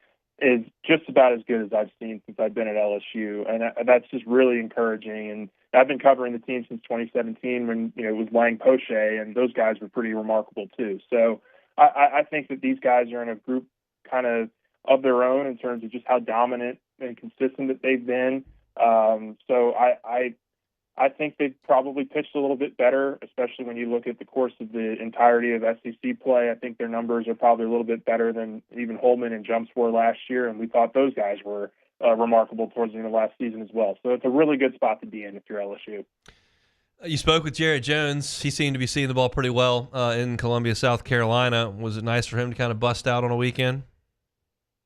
is just about as good as I've seen since I've been at LSU, and that's just really encouraging. And I've been covering the team since 2017 when it was Lang Poche, and those guys were pretty remarkable too. So I think that these guys are in a group kind of their own in terms of just how dominant and consistent that they've been. So I think they've probably pitched a little bit better, especially when you look at the course of the entirety of SEC play. I think their numbers are probably a little bit better than even Holman and Jumps were last year, and we thought those guys were remarkable towards the end of last season as well. So it's a really good spot to be in if you're LSU. You spoke with Jared Jones. He seemed to be seeing the ball pretty well in Columbia, South Carolina. Was it nice for him to kind of bust out on a weekend?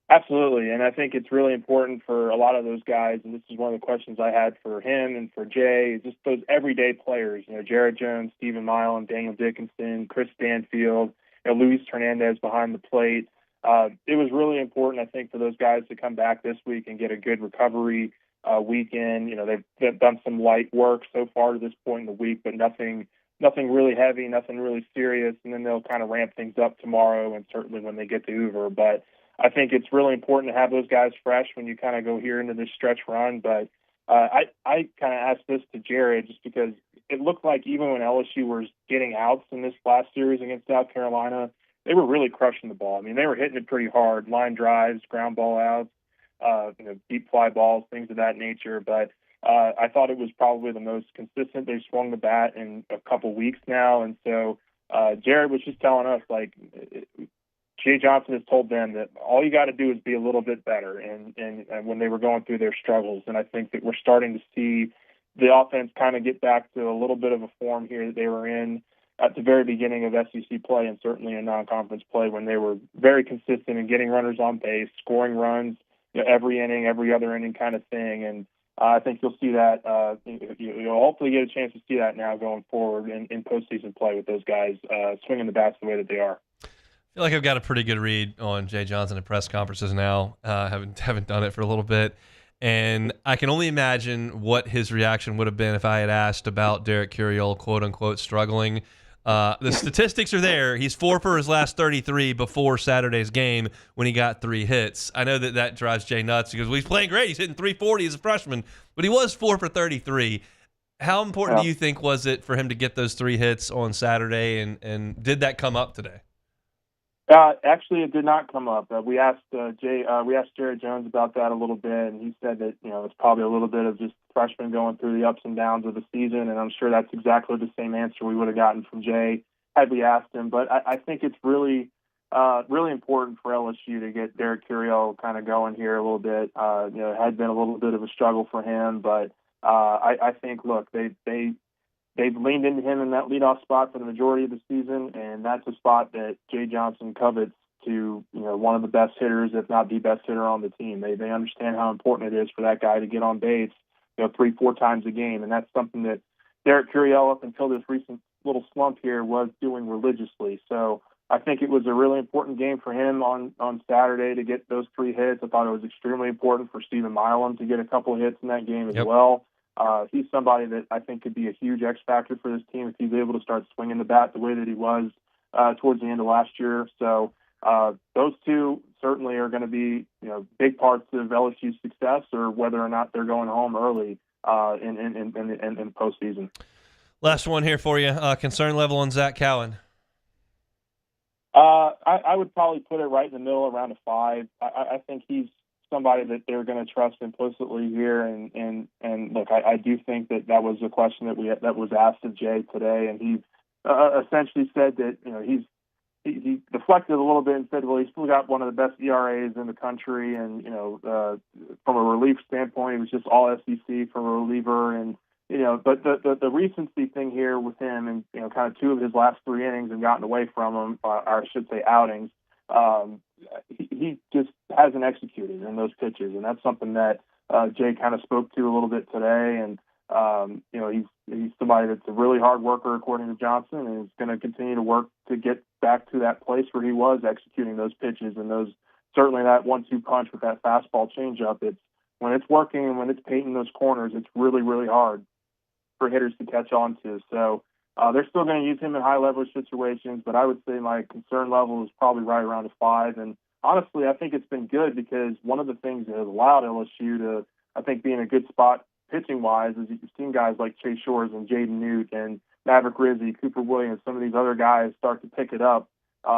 Absolutely, and I think it's really important for a lot of those guys, and this is one of the questions I had for him and for Jay, just those everyday players, Jared Jones, Stephen Milam, Daniel Dickinson, Chris Stanfield, Luis Hernandez behind the plate. It was really important, I think, for those guys to come back this week and get a good recovery weekend. They've done some light work so far to this point in the week, but nothing really heavy, nothing really serious, and then they'll kind of ramp things up tomorrow and certainly when they get to Hoover. But I think it's really important to have those guys fresh when you kind of go here into this stretch run. But I kind of asked this to Jared just because it looked like even when LSU was getting outs in this last series against South Carolina, they were really crushing the ball. I mean, they were hitting it pretty hard, line drives, ground ball outs, deep fly balls, things of that nature. But I thought it was probably the most consistent they've swung the bat in a couple weeks now. And so Jared was just telling us, like, Jay Johnson has told them that all you got to do is be a little bit better. And when they were going through their struggles, and I think that we're starting to see the offense kind of get back to a little bit of a form here that they were in at the very beginning of SEC play and certainly in non-conference play when they were very consistent in getting runners on base, scoring runs, every inning, every other inning kind of thing. And I think you'll see that. You'll hopefully get a chance to see that now going forward in postseason play with those guys swinging the bats the way that they are. I feel like I've got a pretty good read on Jay Johnson at press conferences now. Haven't done it for a little bit. And I can only imagine what his reaction would have been if I had asked about Derek Curiel, quote unquote, struggling. The statistics are there. He's 4 for his last 33 before Saturday's game when he got 3 hits. I know that drives Jay nuts because he's playing great. He's hitting 340 as a freshman, but he was 4 for 33. How important do you think was it for him to get those 3 hits on Saturday, and did that come up today? Actually, it did not come up. We asked Jared Jones about that a little bit, and he said that it's probably a little bit of just freshmen going through the ups and downs of the season, and I'm sure that's exactly the same answer we would have gotten from Jay had we asked him. But I think it's really important for LSU to get Derek Curiel kind of going here a little bit. It had been a little bit of a struggle for him, but I think, look, they've leaned into him in that leadoff spot for the majority of the season, and that's a spot that Jay Johnson covets to, one of the best hitters, if not the best hitter on the team. They understand how important it is for that guy to get on base, 3-4 times a game, and that's something that Derek Curiel, up until this recent little slump here, was doing religiously. So I think it was a really important game for him on Saturday to get those 3 hits. I thought it was extremely important for Stephen Milam to get a couple hits in that game as well. He's somebody that I think could be a huge X factor for this team if he's able to start swinging the bat the way that he was towards the end of last year. So those two certainly are going to be big parts of LSU's success, or whether or not they're going home early in postseason. Last one here for you. Concern level on Zach Cowan. I would probably put it right in the middle, around a 5. I think he's somebody that they're going to trust implicitly here, and look, I do think that was a question that was asked of Jay today, and he essentially said that he deflected a little bit and said, well, he's still got one of the best ERAs in the country, and from a relief standpoint, it was just all SEC from a reliever, and but the recency thing here with him, and kind of 2 of his last 3 innings and gotten away from him, or I should say outings. He just hasn't executed in those pitches, and that's something that Jay kind of spoke to a little bit today. And he's somebody that's a really hard worker, according to Johnson, and is going to continue to work to get back to that place where he was executing those pitches, and those certainly that 1-2 punch with that fastball changeup. It's when it's working and when it's painting those corners, it's really, really hard for hitters to catch on to. So they're still going to use him in high leverage situations, but I would say my concern level is probably right around a 5. And honestly, I think it's been good because one of the things that has allowed LSU to, I think, be in a good spot pitching wise is you've seen guys like Chase Shores and Jaden Newt and Maverick Rizzi, Cooper Williams, some of these other guys start to pick it up.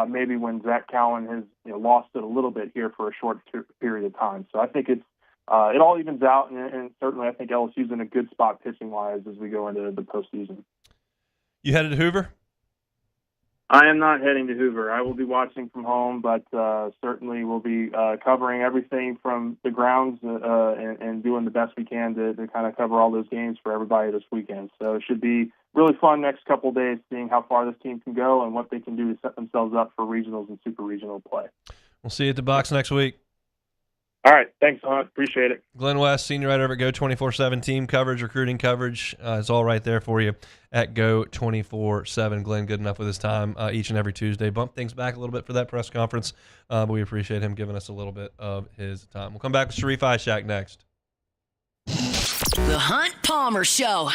Maybe when Zach Cowan has lost it a little bit here for a short period of time. So I think it all evens out, and certainly I think LSU's in a good spot pitching wise as we go into the postseason. You headed to Hoover? I am not heading to Hoover. I will be watching from home, but certainly we'll be covering everything from the grounds and doing the best we can to kind of cover all those games for everybody this weekend. So it should be really fun next couple of days, seeing how far this team can go and what they can do to set themselves up for regionals and super regional play. We'll see you at the box next week. All right. Thanks, Hunt. Appreciate it. Glenn West, senior writer at Go 24/7, team coverage, recruiting coverage. It's all right there for you at Go 24/7. Glenn, good enough with his time each and every Tuesday. Bump things back a little bit for that press conference, but we appreciate him giving us a little bit of his time. We'll come back with Sharif Ishak next. The Hunt Palmer Show.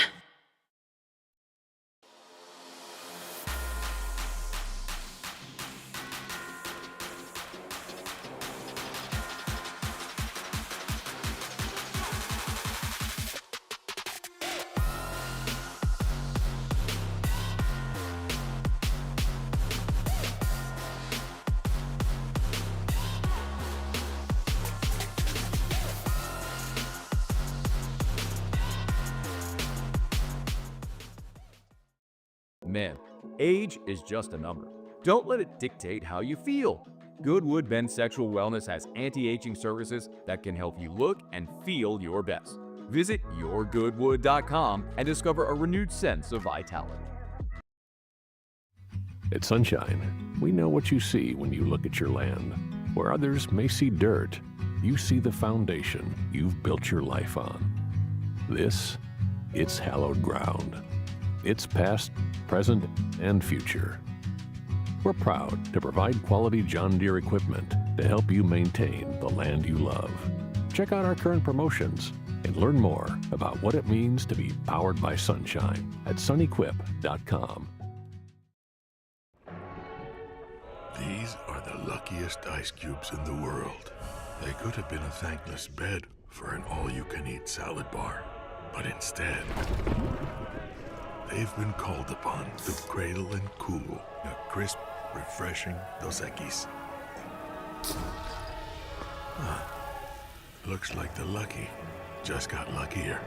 Men, age is just a number. Don't let it dictate how you feel. Goodwood Men's Sexual Wellness has anti-aging services that can help you look and feel your best. Visit yourgoodwood.com and discover a renewed sense of vitality. At Sunshine, we know what you see when you look at your land. Where others may see dirt, you see the foundation you've built your life on. This, it's hallowed ground. It's past, present, and future. We're proud to provide quality John Deere equipment to help you maintain the land you love. Check out our current promotions and learn more about what it means to be powered by sunshine at sunequip.com. These are the luckiest ice cubes in the world. They could have been a thankless bed for an all-you-can-eat salad bar. But instead, they've been called upon to cradle and cool a crisp, refreshing Dos Equis. Looks like the lucky just got luckier.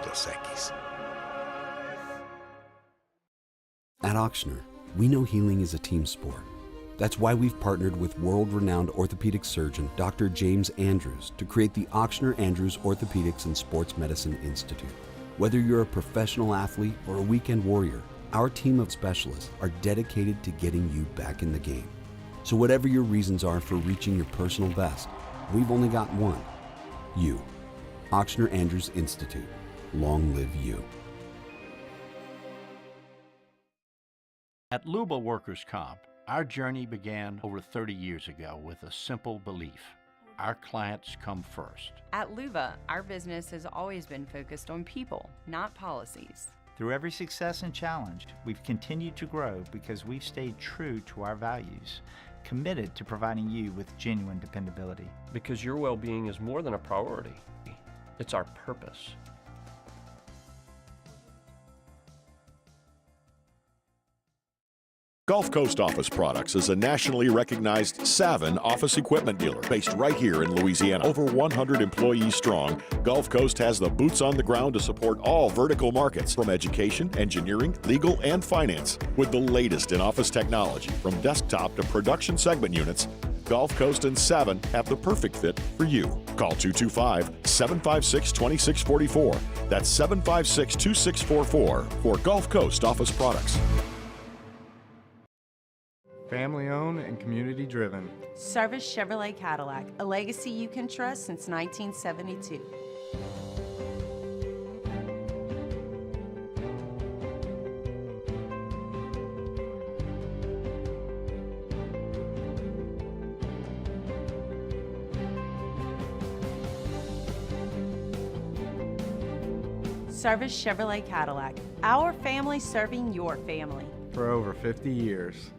Dos Equis. At Auctioner, we know healing is a team sport. That's why we've partnered with world-renowned orthopedic surgeon Dr. James Andrews to create the Auctioner Andrews Orthopedics and Sports Medicine Institute. Whether you're a professional athlete or a weekend warrior, our team of specialists are dedicated to getting you back in the game. So whatever your reasons are for reaching your personal best, we've only got one. You. Auctioner Andrews Institute. Long live you. At Luba Workers' Comp, our journey began over 30 years ago with a simple belief: our clients come first. At Luba, our business has always been focused on people, not policies. Through every success and challenge, we've continued to grow because we've stayed true to our values, committed to providing you with genuine dependability. Because your well-being is more than a priority. It's our purpose. Gulf Coast Office Products is a nationally recognized Savin office equipment dealer based right here in Louisiana. Over 100 employees strong, Gulf Coast has the boots on the ground to support all vertical markets, from education, engineering, legal, and finance. With the latest in office technology, from desktop to production segment units, Gulf Coast and Savin have the perfect fit for you. Call 225-756-2644. That's 756-2644 for Gulf Coast Office Products. Family owned and community driven. Service Chevrolet Cadillac, a legacy you can trust since 1972. Service Chevrolet Cadillac, our family serving your family. For over 50 years.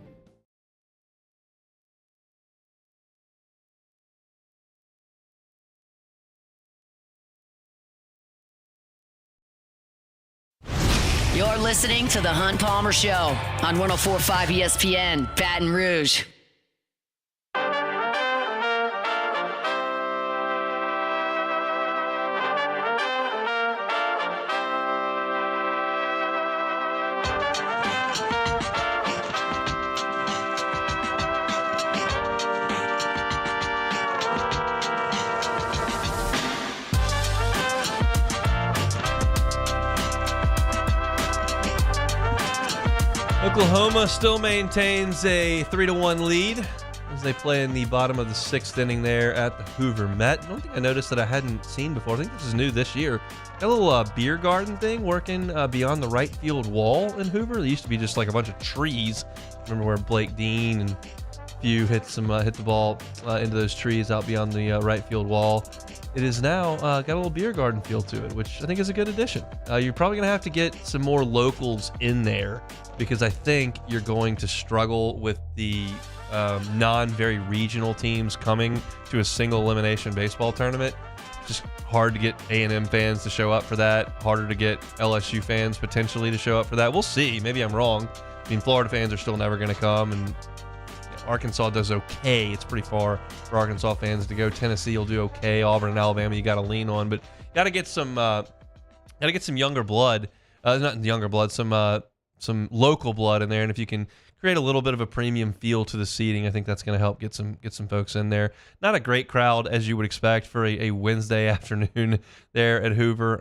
You're listening to The Hunt Palmer Show on 104.5 ESPN, Baton Rouge. Oklahoma still maintains a 3-1 lead as they play in the bottom of the sixth inning there at the Hoover Met. One thing I noticed that I hadn't seen before, I think this is new this year, got a little beer garden thing working beyond the right field wall in Hoover. There used to be just like a bunch of trees. Remember where Blake Dean and a few hit the ball into those trees out beyond the right field wall. It is now got a little beer garden feel to it, which I think is a good addition. You're probably going to have to get some more locals in there because I think you're going to struggle with the non-very regional teams coming to a single elimination baseball tournament. Just hard to get A&M fans to show up for that. Harder to get LSU fans potentially to show up for that. We'll see. Maybe I'm wrong. I mean, Florida fans are still never going to come, and Arkansas does okay. It's pretty far for Arkansas fans to go. Tennessee will do okay. Auburn and Alabama you got to lean on, but got to get some younger blood not younger blood, some local blood in there. And if you can create a little bit of a premium feel to the seating, I think that's going to help get some folks in there. Not a great crowd as you would expect for a Wednesday afternoon there at Hoover.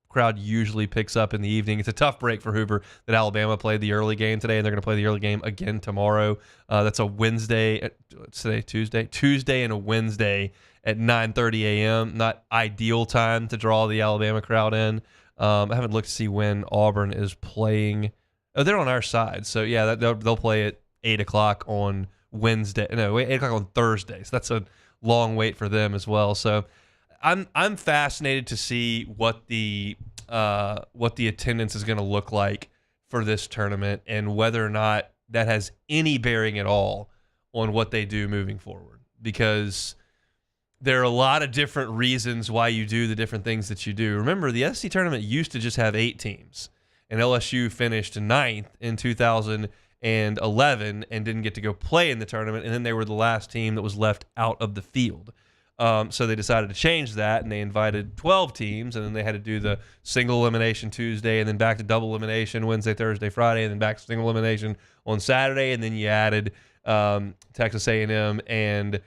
Crowd usually picks up in the evening. It's a tough break for Hoover that Alabama played the early game today, and they're going to play the early game again tomorrow. That's a Wednesday. Today Tuesday and a Wednesday at 9:30 a.m. Not ideal time to draw the Alabama crowd in. I haven't looked to see when Auburn is playing. Oh, they're on our side, so yeah, they'll play at 8 o'clock on Wednesday. No, 8 o'clock on Thursday. So that's a long wait for them as well. So I'm fascinated to see what the attendance is going to look like for this tournament and whether or not that has any bearing at all on what they do moving forward, because there are a lot of different reasons why you do the different things that you do. Remember, the SEC tournament used to just have 8 teams, and LSU finished 9th in 2011 and didn't get to go play in the tournament, and then they were the last team that was left out of the field. So they decided to change that, and they invited 12 teams, and then they had to do the single elimination Tuesday, and then back to double elimination Wednesday, Thursday, Friday, and then back to single elimination on Saturday, and then you added Texas A&M and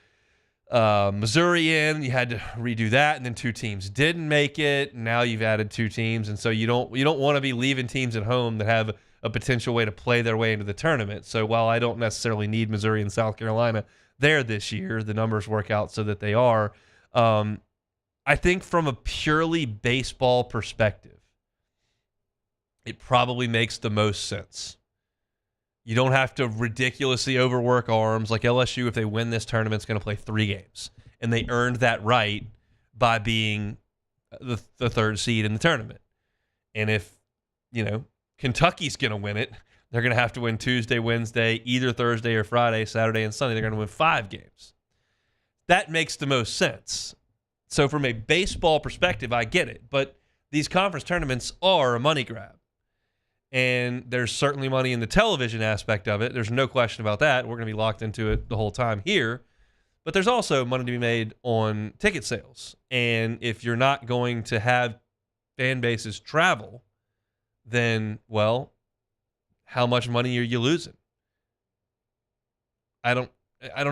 Missouri in. You had to redo that, and then 2 teams didn't make it. Now you've added 2 teams, and so you don't want to be leaving teams at home that have a potential way to play their way into the tournament. So while I don't necessarily need Missouri and South Carolina there this year, the numbers work out so that they are. I think from a purely baseball perspective, it probably makes the most sense. You don't have to ridiculously overwork arms. Like LSU, if they win this tournament, is going to play 3 games. And they earned that right by being the 3rd seed in the tournament. And if, Kentucky's going to win it, they're going to have to win Tuesday, Wednesday, either Thursday or Friday, Saturday and Sunday. They're going to win 5 games. That makes the most sense. So from a baseball perspective, I get it. But these conference tournaments are a money grab. And there's certainly money in the television aspect of it. There's no question about that. We're going to be locked into it the whole time here. But there's also money to be made on ticket sales. And if you're not going to have fan bases travel, then, well, how much money are you losing? I don't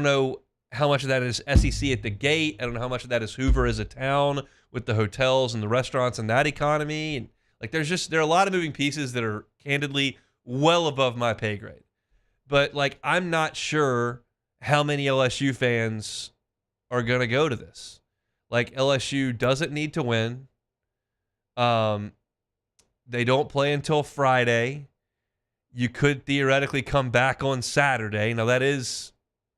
know how much of that is SEC at the gate. I don't know how much of that is Hoover as a town with the hotels and the restaurants and that economy. And there are a lot of moving pieces that are candidly well above my pay grade. But I'm not sure how many LSU fans are going to go to this. LSU doesn't need to win. They don't play until Friday. You could theoretically come back on Saturday. Now, that is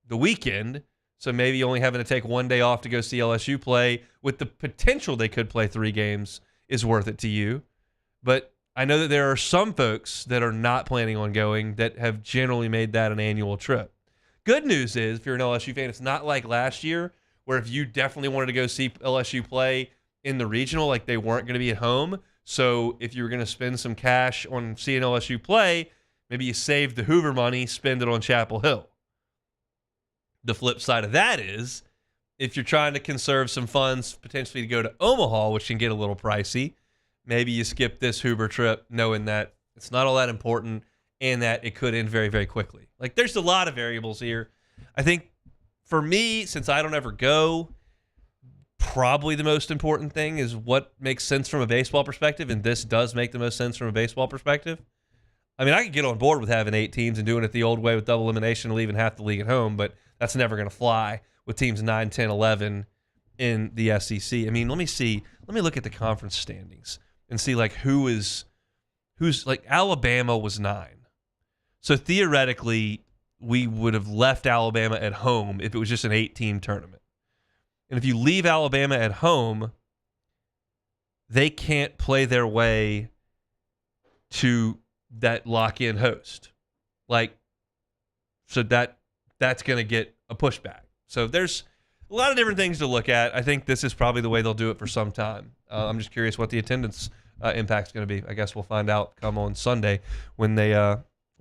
the weekend, so maybe only having to take one day off to go see LSU play with the potential they could play 3 games is worth it to you. But I know that there are some folks that are not planning on going that have generally made that an annual trip. Good news is, if you're an LSU fan, it's not like last year where if you definitely wanted to go see LSU play in the regional, they weren't going to be at home. So if you were going to spend some cash on seeing LSU play, maybe you save the Hoover money, spend it on Chapel Hill. The flip side of that is, if you're trying to conserve some funds potentially to go to Omaha, which can get a little pricey, maybe you skip this Hoover trip knowing that it's not all that important and that it could end very, very quickly. There's a lot of variables here. I think for me, since I don't ever go, probably the most important thing is what makes sense from a baseball perspective, and this does make the most sense from a baseball perspective. I mean, I could get on board with having 8 teams and doing it the old way with double elimination and leaving half the league at home, but that's never going to fly with teams 9, 10, 11 in the SEC. I mean, let me look at the conference standings and see who's Alabama was 9. So theoretically, we would have left Alabama at home if it was just an 8-team tournament. And if you leave Alabama at home, they can't play their way to that lock-in host. So that's going to get a pushback. So there's a lot of different things to look at. I think this is probably the way they'll do it for some time. I'm just curious what the attendance impact is going to be. I guess we'll find out come on Sunday when they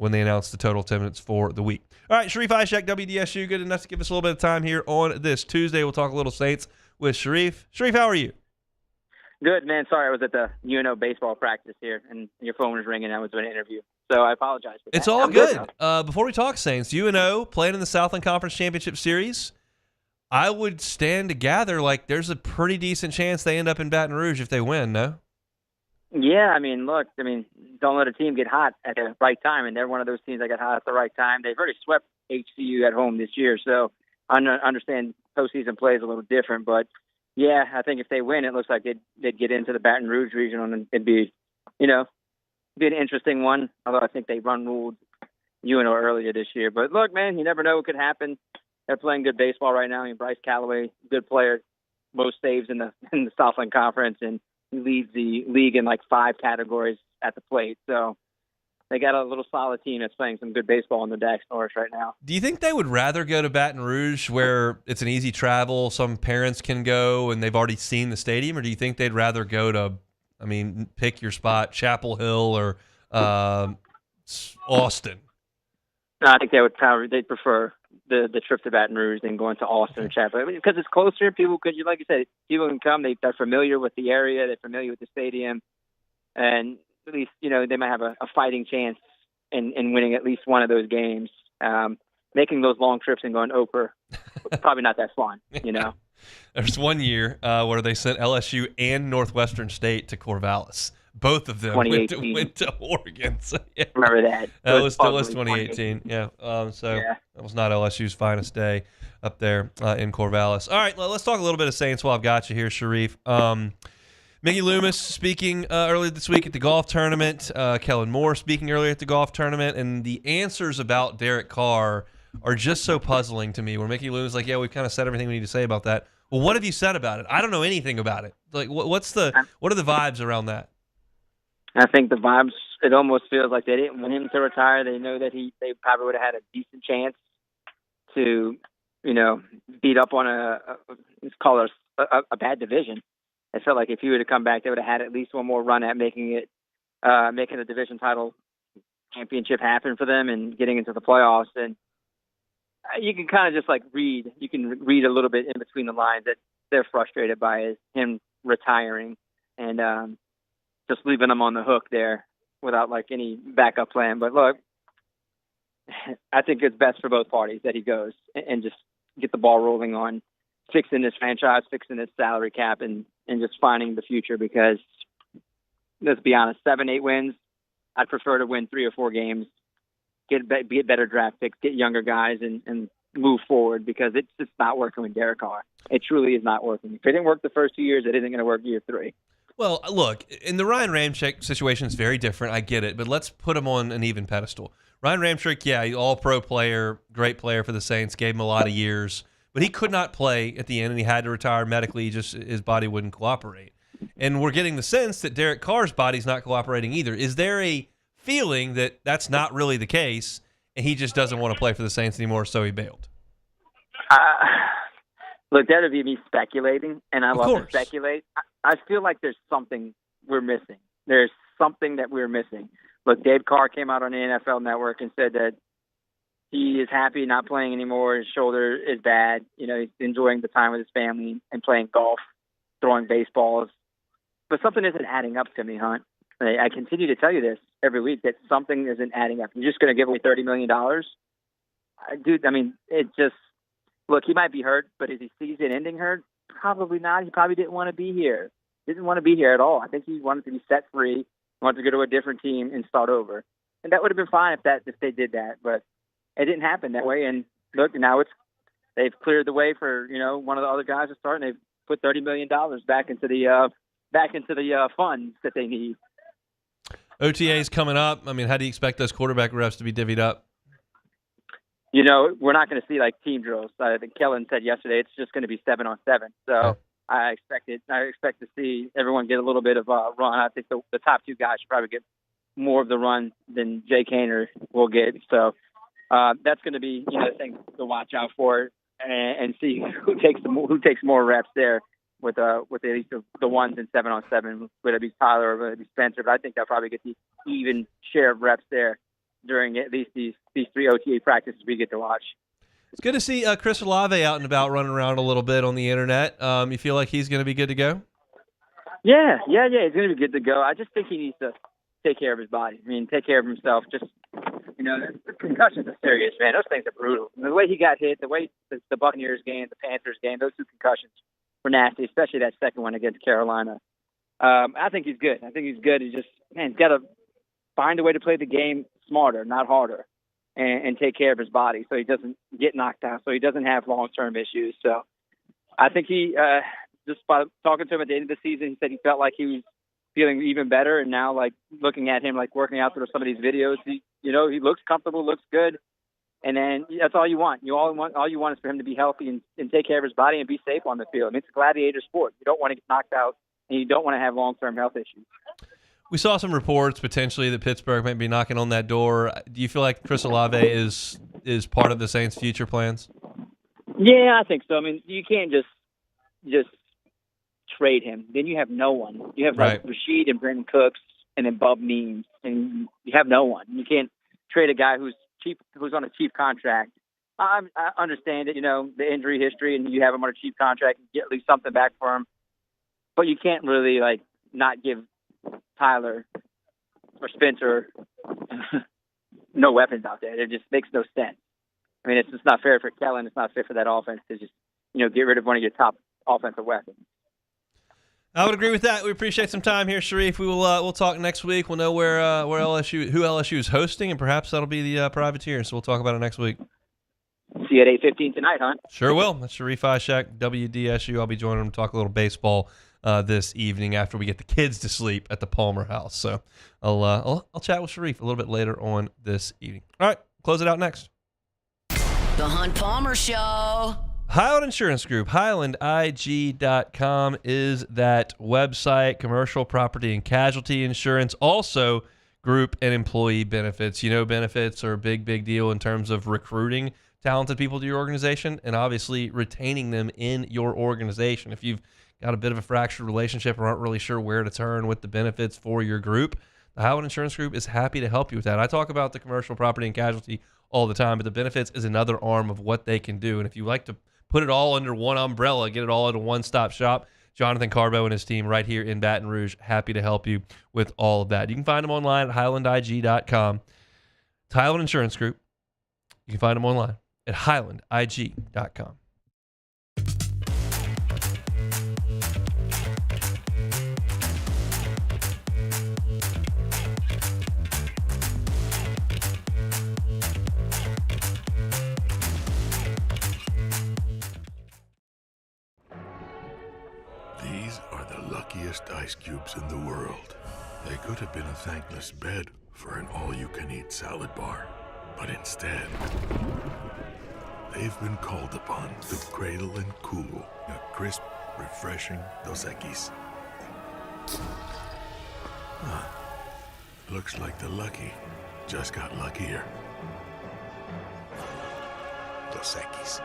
announce the total attendance for the week. All right, Sharif Ishak, WDSU, good enough to give us a little bit of time here on this Tuesday. We'll talk a little Saints with Sharif. Sharif, how are you? Good, man. Sorry, I was at the UNO baseball practice here, and your phone was ringing. I was doing an interview, so I apologize for that. It's all I'm good. though. Before we talk Saints, UNO playing in the Southland Conference Championship Series, I would stand to gather like there's a pretty decent chance they end up in Baton Rouge if they win, no? Yeah, I mean, look, don't let a team get hot at the right time, and they're one of those teams that got hot at the right time. They've already swept HCU at home this year, so I understand postseason play is a little different, but yeah, I think if they win, it looks like they'd get into the Baton Rouge region, and it'd be, be an interesting one. Although I think they ruled UNO earlier this year. But look, man, you never know what could happen. They're playing good baseball right now. Bryce Callaway, good player, most saves in the Southland Conference, and he leads the league in like 5 categories at the plate. So they got a little solid team that's playing some good baseball in the Dax Norris right now. Do you think they would rather go to Baton Rouge where it's an easy travel, some parents can go and they've already seen the stadium, or do you think they'd rather go to, pick your spot, Chapel Hill or Austin? No, I think they'd prefer the trip to Baton Rouge than going to Austin or Chapel Hill. Because it's closer, people could, like you said, people can come, they're familiar with the area, they're familiar with the stadium, and at least, they might have a fighting chance in winning at least one of those games. Making those long trips and going Oprah, probably not that fun, There's one year where they sent LSU and Northwestern State to Corvallis. Both of them went to Oregon. So, yeah. Remember that? That was 2018. Yeah. That was not LSU's finest day up there in Corvallis. All right, well, let's talk a little bit of Saints while I've got you here, Sharif. Mickey Loomis speaking earlier this week at the golf tournament. Kellen Moore speaking earlier at the golf tournament. And the answers about Derek Carr are just so puzzling to me, where Mickey Loomis is like, yeah, we've kind of said everything we need to say about that. Well, what have you said about it? I don't know anything about it. Like, what are the vibes around that? I think the vibes, it almost feels like they didn't want him to retire. They know that they probably would have had a decent chance to, beat up on let's call it a bad division. I felt like if he would have come back, they would have had at least one more run at making the division title championship happen for them and getting into the playoffs. And you can kind of just read a little bit in between the lines that they're frustrated by him retiring and just leaving him on the hook there without any backup plan. But look, I think it's best for both parties that he goes and just get the ball rolling on fixing this franchise, fixing this salary cap, and just finding the future. Because let's be honest, 7-8 wins, I'd prefer to win 3 or 4 games, get better draft picks, get younger guys, and move forward, because it's just not working with Derek Carr. It truly is not working. If it didn't work the first 2 years, it isn't going to work year 3. Well, look, in the Ryan Ramczyk situation, it's very different. I get it, but let's put him on an even pedestal. Ryan Ramczyk, yeah, all-pro player, great player for the Saints, gave him a lot of years, but he could not play at the end, and he had to retire medically. Just his body wouldn't cooperate. And we're getting the sense that Derek Carr's body's not cooperating either. Is there a feeling that that's not really the case, and he just doesn't want to play for the Saints anymore, so he bailed? Look, that would be me speculating, and I love to speculate. I feel like there's something we're missing. There's something that we're missing. Look, Dave Carr came out on the NFL Network and said that he is happy not playing anymore. His shoulder is bad. He's enjoying the time with his family and playing golf, throwing baseballs. But something isn't adding up to me, Hunt. I continue to tell you this every week, that something isn't adding up. You're just going to give away $30 million? Dude, it just... Look, he might be hurt, but is he season-ending hurt? Probably not. He probably didn't want to be here. Didn't want to be here at all. I think he wanted to be set free. He wanted to go to a different team and start over. And that would have been fine if they did that, but it didn't happen that way. And look, now they've cleared the way for one of the other guys to start, and they've put $30 million back into the funds that they need. OTA's coming up. How do you expect those quarterback reps to be divvied up? We're not going to see team drills. I think Kellen said yesterday it's just going to be 7-on-7. So I expect to see everyone get a little bit of a run. I think the top 2 guys should probably get more of the run than Jay Kaner will get. So that's going to be the thing to watch out for, and see who takes more reps there with at least the ones in 7-on-7. Whether it be Tyler or whether it be Spencer, but I think they'll probably get the even share of reps there during at least these 3 OTA practices we get to watch. It's good to see Chris Olave out and about running around a little bit on the internet. You feel like he's going to be good to go? Yeah. He's going to be good to go. I just think he needs to take care of his body. I mean, take care of himself. Just, the concussions are serious, man. Those things are brutal. And the way he got hit, the way the Buccaneers game, the Panthers game, those two concussions were nasty, especially that second one against Carolina. I think he's good. He just, he's got to find a way to play the game smarter, not harder, and take care of his body so he doesn't get knocked out, so he doesn't have long-term issues. So I think he, just by talking to him at the end of the season, he said he felt like he was feeling even better. And now, like, looking at him, like, working out through some of these videos, he looks comfortable, looks good. And then that's all you want. All you want is for him to be healthy and take care of his body and be safe on the field. I mean, it's a gladiator sport. You don't want to get knocked out, and you don't want to have long-term health issues. We saw some reports potentially that Pittsburgh might be knocking on that door. Do you feel like Chris Olave is part of the Saints' future plans? Yeah, I think so. I mean, you can't just trade him. Then you have no one. You have like Rashid and Brandon Cooks and then Bub Means, and you have no one. You can't trade a guy who's cheap, who's on a cheap contract. I understand it, the injury history, and you have him on a cheap contract and get at least something back for him. But you can't really not give Tyler or Spencer no weapons out there. It just makes no sense. I mean, it's just not fair for Kellen. It's not fair for that offense to just, get rid of one of your top offensive weapons. I would agree with that. We appreciate some time here, Sharif. We'll talk next week. We'll know who LSU is hosting, and perhaps that'll be the Privateers. So we'll talk about it next week. See you at 8:15 tonight, huh? Sure will. That's Sharif Ishak, WDSU. I'll be joining him to talk a little baseball this evening after we get the kids to sleep at the Palmer house. So I'll chat with Sharif a little bit later on this evening. All right, close it out next. The Hunt Palmer Show. Highland Insurance Group, HighlandIG.com is that website. Commercial property and casualty insurance, also group and employee benefits. Benefits are a big deal in terms of recruiting talented people to your organization and obviously retaining them in your organization. If you've got a bit of a fractured relationship or aren't really sure where to turn with the benefits for your group, the Highland Insurance Group is happy to help you with that. I talk about the commercial property and casualty all the time, but the benefits is another arm of what they can do. And if you like to put it all under one umbrella, get it all at a one-stop shop, Jonathan Carbo and his team right here in Baton Rouge, happy to help you with all of that. You can find them online at HighlandIG.com. It's Highland Insurance Group. You can find them online at HighlandIG.com. These are the luckiest ice cubes in the world. They could have been a thankless bed for an all-you-can-eat salad bar. But instead, they've been called upon to cradle and cool a crisp, refreshing Dos Equis. Looks like the lucky just got luckier. Dos Equis.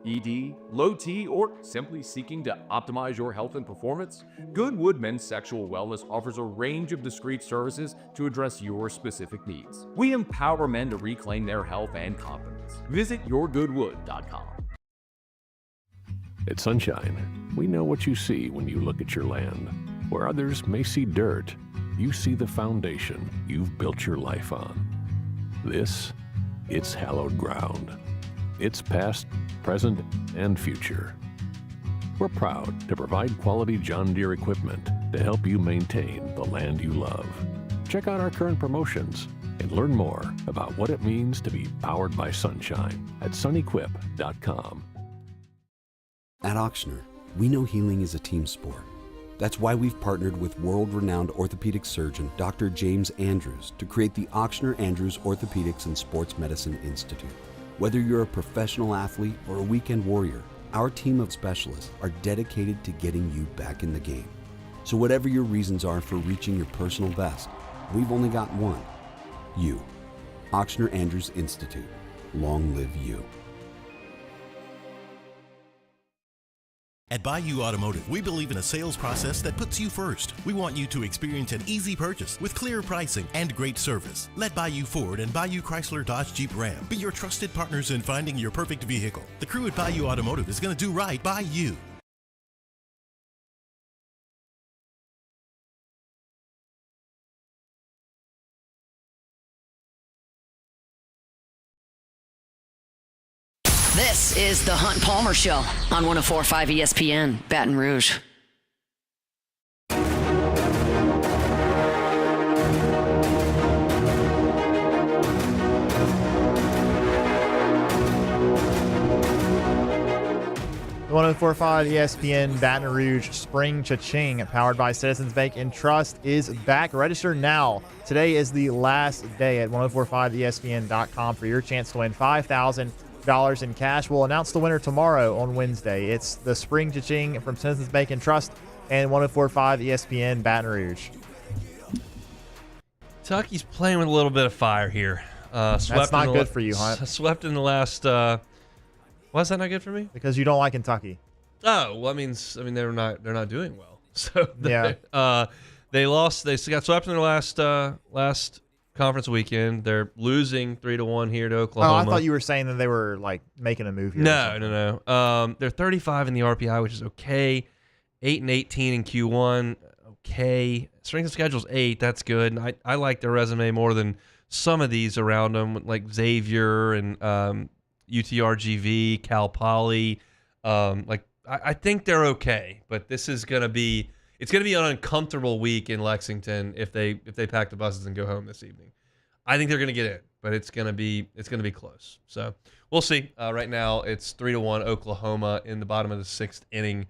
ED, low T, or simply seeking to optimize your health and performance? Goodwood Men's Sexual Wellness offers a range of discreet services to address your specific needs. We empower men to reclaim their health and confidence. Visit yourgoodwood.com. At Sunshine, we know what you see when you look at your land. Where others may see dirt, you see the foundation you've built your life on. It's hallowed ground. It's past, present, and future. We're proud to provide quality John Deere equipment to help you maintain the land you love. Check out our current promotions and learn more about what it means to be powered by sunshine at sunequip.com. At Auctioner, we know healing is a team sport. That's why we've partnered with world-renowned orthopedic surgeon Dr. James Andrews to create the Auctioner Andrews Orthopedics and Sports Medicine Institute. Whether you're a professional athlete or a weekend warrior, Our team of specialists are dedicated to getting you back in the game. So whatever your reasons are for reaching your personal best, we've only got one. You. Ochsner Andrews Institute. Long live you. At Bayou Automotive, we believe in a sales process that puts you first. We want you to experience an easy purchase with clear pricing and great service. Let Bayou Ford and Bayou Chrysler Dodge Jeep Ram be your trusted partners in finding your perfect vehicle. The crew at Bayou Automotive is going to do right by you. This is the Hunt Palmer Show on 104.5 ESPN, Baton Rouge. The 104.5 ESPN Baton Rouge Spring Cha-Ching, powered by Citizens Bank and Trust, is back. Register now. Today is the last day at 1045ESPN.com for your chance to win $5,000 in cash. We'll announce the winner tomorrow on Wednesday. It's the Spring Cha-Ching from Citizens Bank and Trust and 104.5 ESPN Baton Rouge. Kentucky's playing with a little bit of fire here. That's not good for you, Hunt. Swept in the last. Why is that not good for me? Because you don't like Kentucky. Oh, well, I mean, they're not doing well. So yeah, they lost. They got swept in their last conference weekend. They're losing 3-1 here to Oklahoma. Oh, I thought you were saying that they were like making a move here. No. They're 35 in the RPI, which is okay. 8-18 in Q1, okay. Strength of schedule's 8. That's good. And I like their resume more than some of these around them, like Xavier and UTRGV, Cal Poly. I think they're okay, but this is gonna be an uncomfortable week in Lexington if they pack the buses and go home this evening. I think they're gonna get in, but it's gonna be close. So we'll see. Right now it's 3-1 Oklahoma in the bottom of the 6th inning.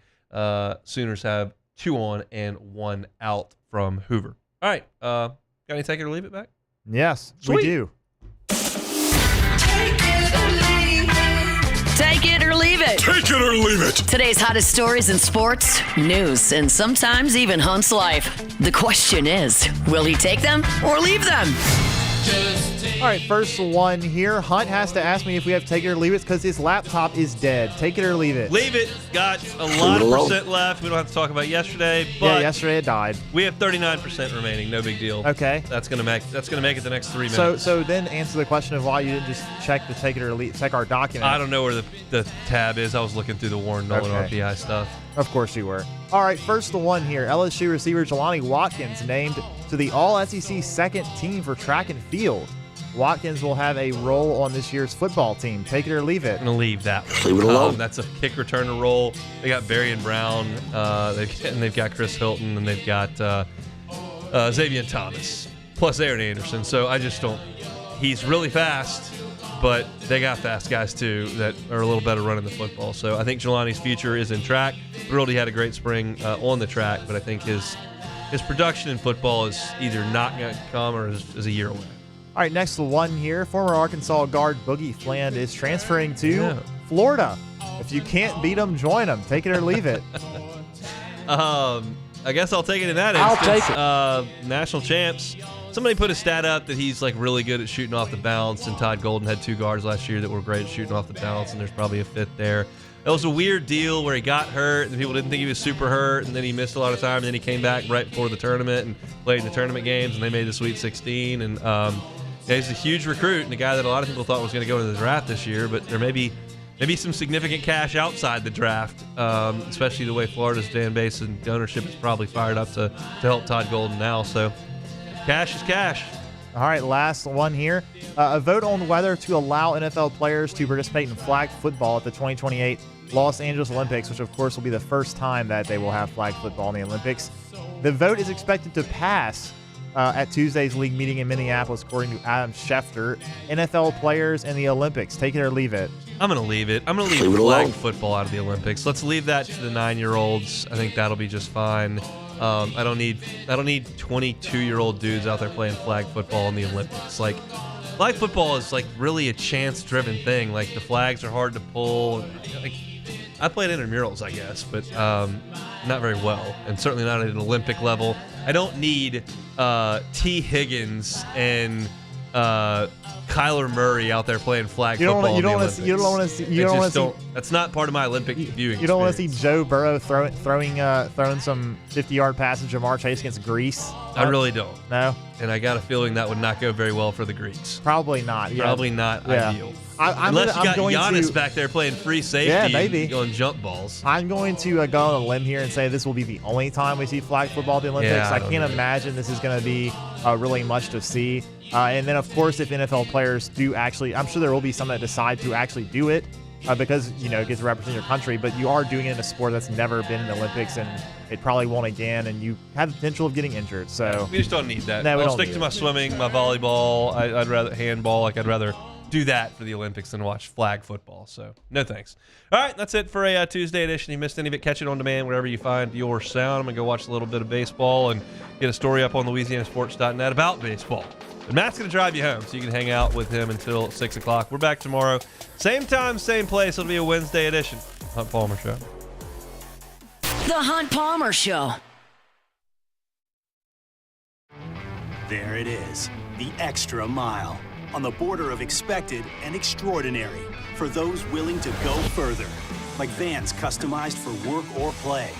Sooners have 2 on and 1 out from Hoover. All right, got any take it or leave it back? Yes, Sweet. we do. Take it or leave it. Take it or leave it. Today's hottest stories in sports, news, and sometimes even Hunt's life. The question is, will he take them or leave them? All right, first one here. Hunt has to ask me if we have take it or leave it because his laptop is dead. Take it or leave it. Leave it. Got a lot of percent left. We don't have to talk about yesterday, but yeah, yesterday it died. We have 39% remaining. No big deal. Okay. That's gonna make it the next 3 minutes. So then answer the question of why you didn't just check the take it or leave, check our document. I don't know where the tab is. I was looking through the Warren Nolan RPI stuff. Of course you were. All right, first the one here. LSU receiver Jelani Watkins named to the All-SEC second team for track and field. Watkins will have a role on this year's football team. Take it or leave it. I'm going to leave that one. Leave it alone. That's a kick returner role. They got Barry and Brown. They've got Chris Hilton, and they've got Xavier Thomas, plus Aaron Anderson. So I just don't – he's really fast, but they got fast guys too that are a little better running the football. So I think Jelani's future is in track. Thrilled he had a great spring on the track, but I think his production in football is either not going to come or is a year away. All right, next one here. Former Arkansas guard Boogie Fland is transferring to Florida. If you can't beat them, join them. Take it or leave it. I guess I'll take it in that instance. I'll take it. National champs. Somebody put a stat up that he's like really good at shooting off the bounce, and Todd Golden had 2 guards last year that were great at shooting off the bounce, and there's probably a 5th there. It was a weird deal where he got hurt, and people didn't think he was super hurt, and then he missed a lot of time, and then he came back right before the tournament and played in the tournament games, and they made the Sweet 16, and he's a huge recruit and a guy that a lot of people thought was going to go into the draft this year, but there may be some significant cash outside the draft, especially the way Florida's fan base and ownership is probably fired up to help Todd Golden now. So cash is cash. All right, last one here. A vote on whether to allow NFL players to participate in flag football at the 2028 Los Angeles Olympics, which of course will be the first time that they will have flag football in the Olympics. The vote is expected to pass at Tuesday's league meeting in Minneapolis, according to Adam Schefter. NFL players in the Olympics, take it or leave it. I'm going to leave it. I'm going to leave flag football out of the Olympics. Let's leave that to the 9-year-olds. I think that'll be just fine. I don't need 22-year-old dudes out there playing flag football in the Olympics. Like, flag football is like really a chance-driven thing. Like, the flags are hard to pull. Like, I played intramurals, I guess, but not very well, and certainly not at an Olympic level. I don't need T. Higgins and Kyler Murray out there playing flag football. You don't want to see. That's not part of my Olympic viewing. You don't want to see Joe Burrow throwing some 50-yard passes to Jamar Chase against Greece. I really don't. No. And I got a feeling that would not go very well for the Greeks. Probably not. Yeah. Probably not ideal. Unless you got Giannis back there playing free safety. Yeah, maybe. And going jump balls. I'm going to go on a limb here and say this will be the only time we see flag football at the Olympics. Yeah, I can't imagine this is going to be really much to see. And then, of course, if NFL players do actually, I'm sure there will be some that decide to actually do it because, it gets to represent your country. But you are doing it in a sport that's never been in the Olympics, and it probably won't again, and you have the potential of getting injured. So we just don't need that. No, I'll stick to my swimming, my volleyball. I'd rather handball. I'd rather do that for the Olympics than watch flag football. So no thanks. All right, that's it for a Tuesday edition. You missed any of it, catch it on demand wherever you find your sound. I'm going to go watch a little bit of baseball and get a story up on LouisianaSports.net about baseball. And Matt's going to drive you home so you can hang out with him until 6 o'clock. We're back tomorrow. Same time, same place. It'll be a Wednesday edition. Hunt Palmer Show. The Hunt Palmer Show. There it is, the extra mile. On the border of expected and extraordinary for those willing to go further. Like vans customized for work or play.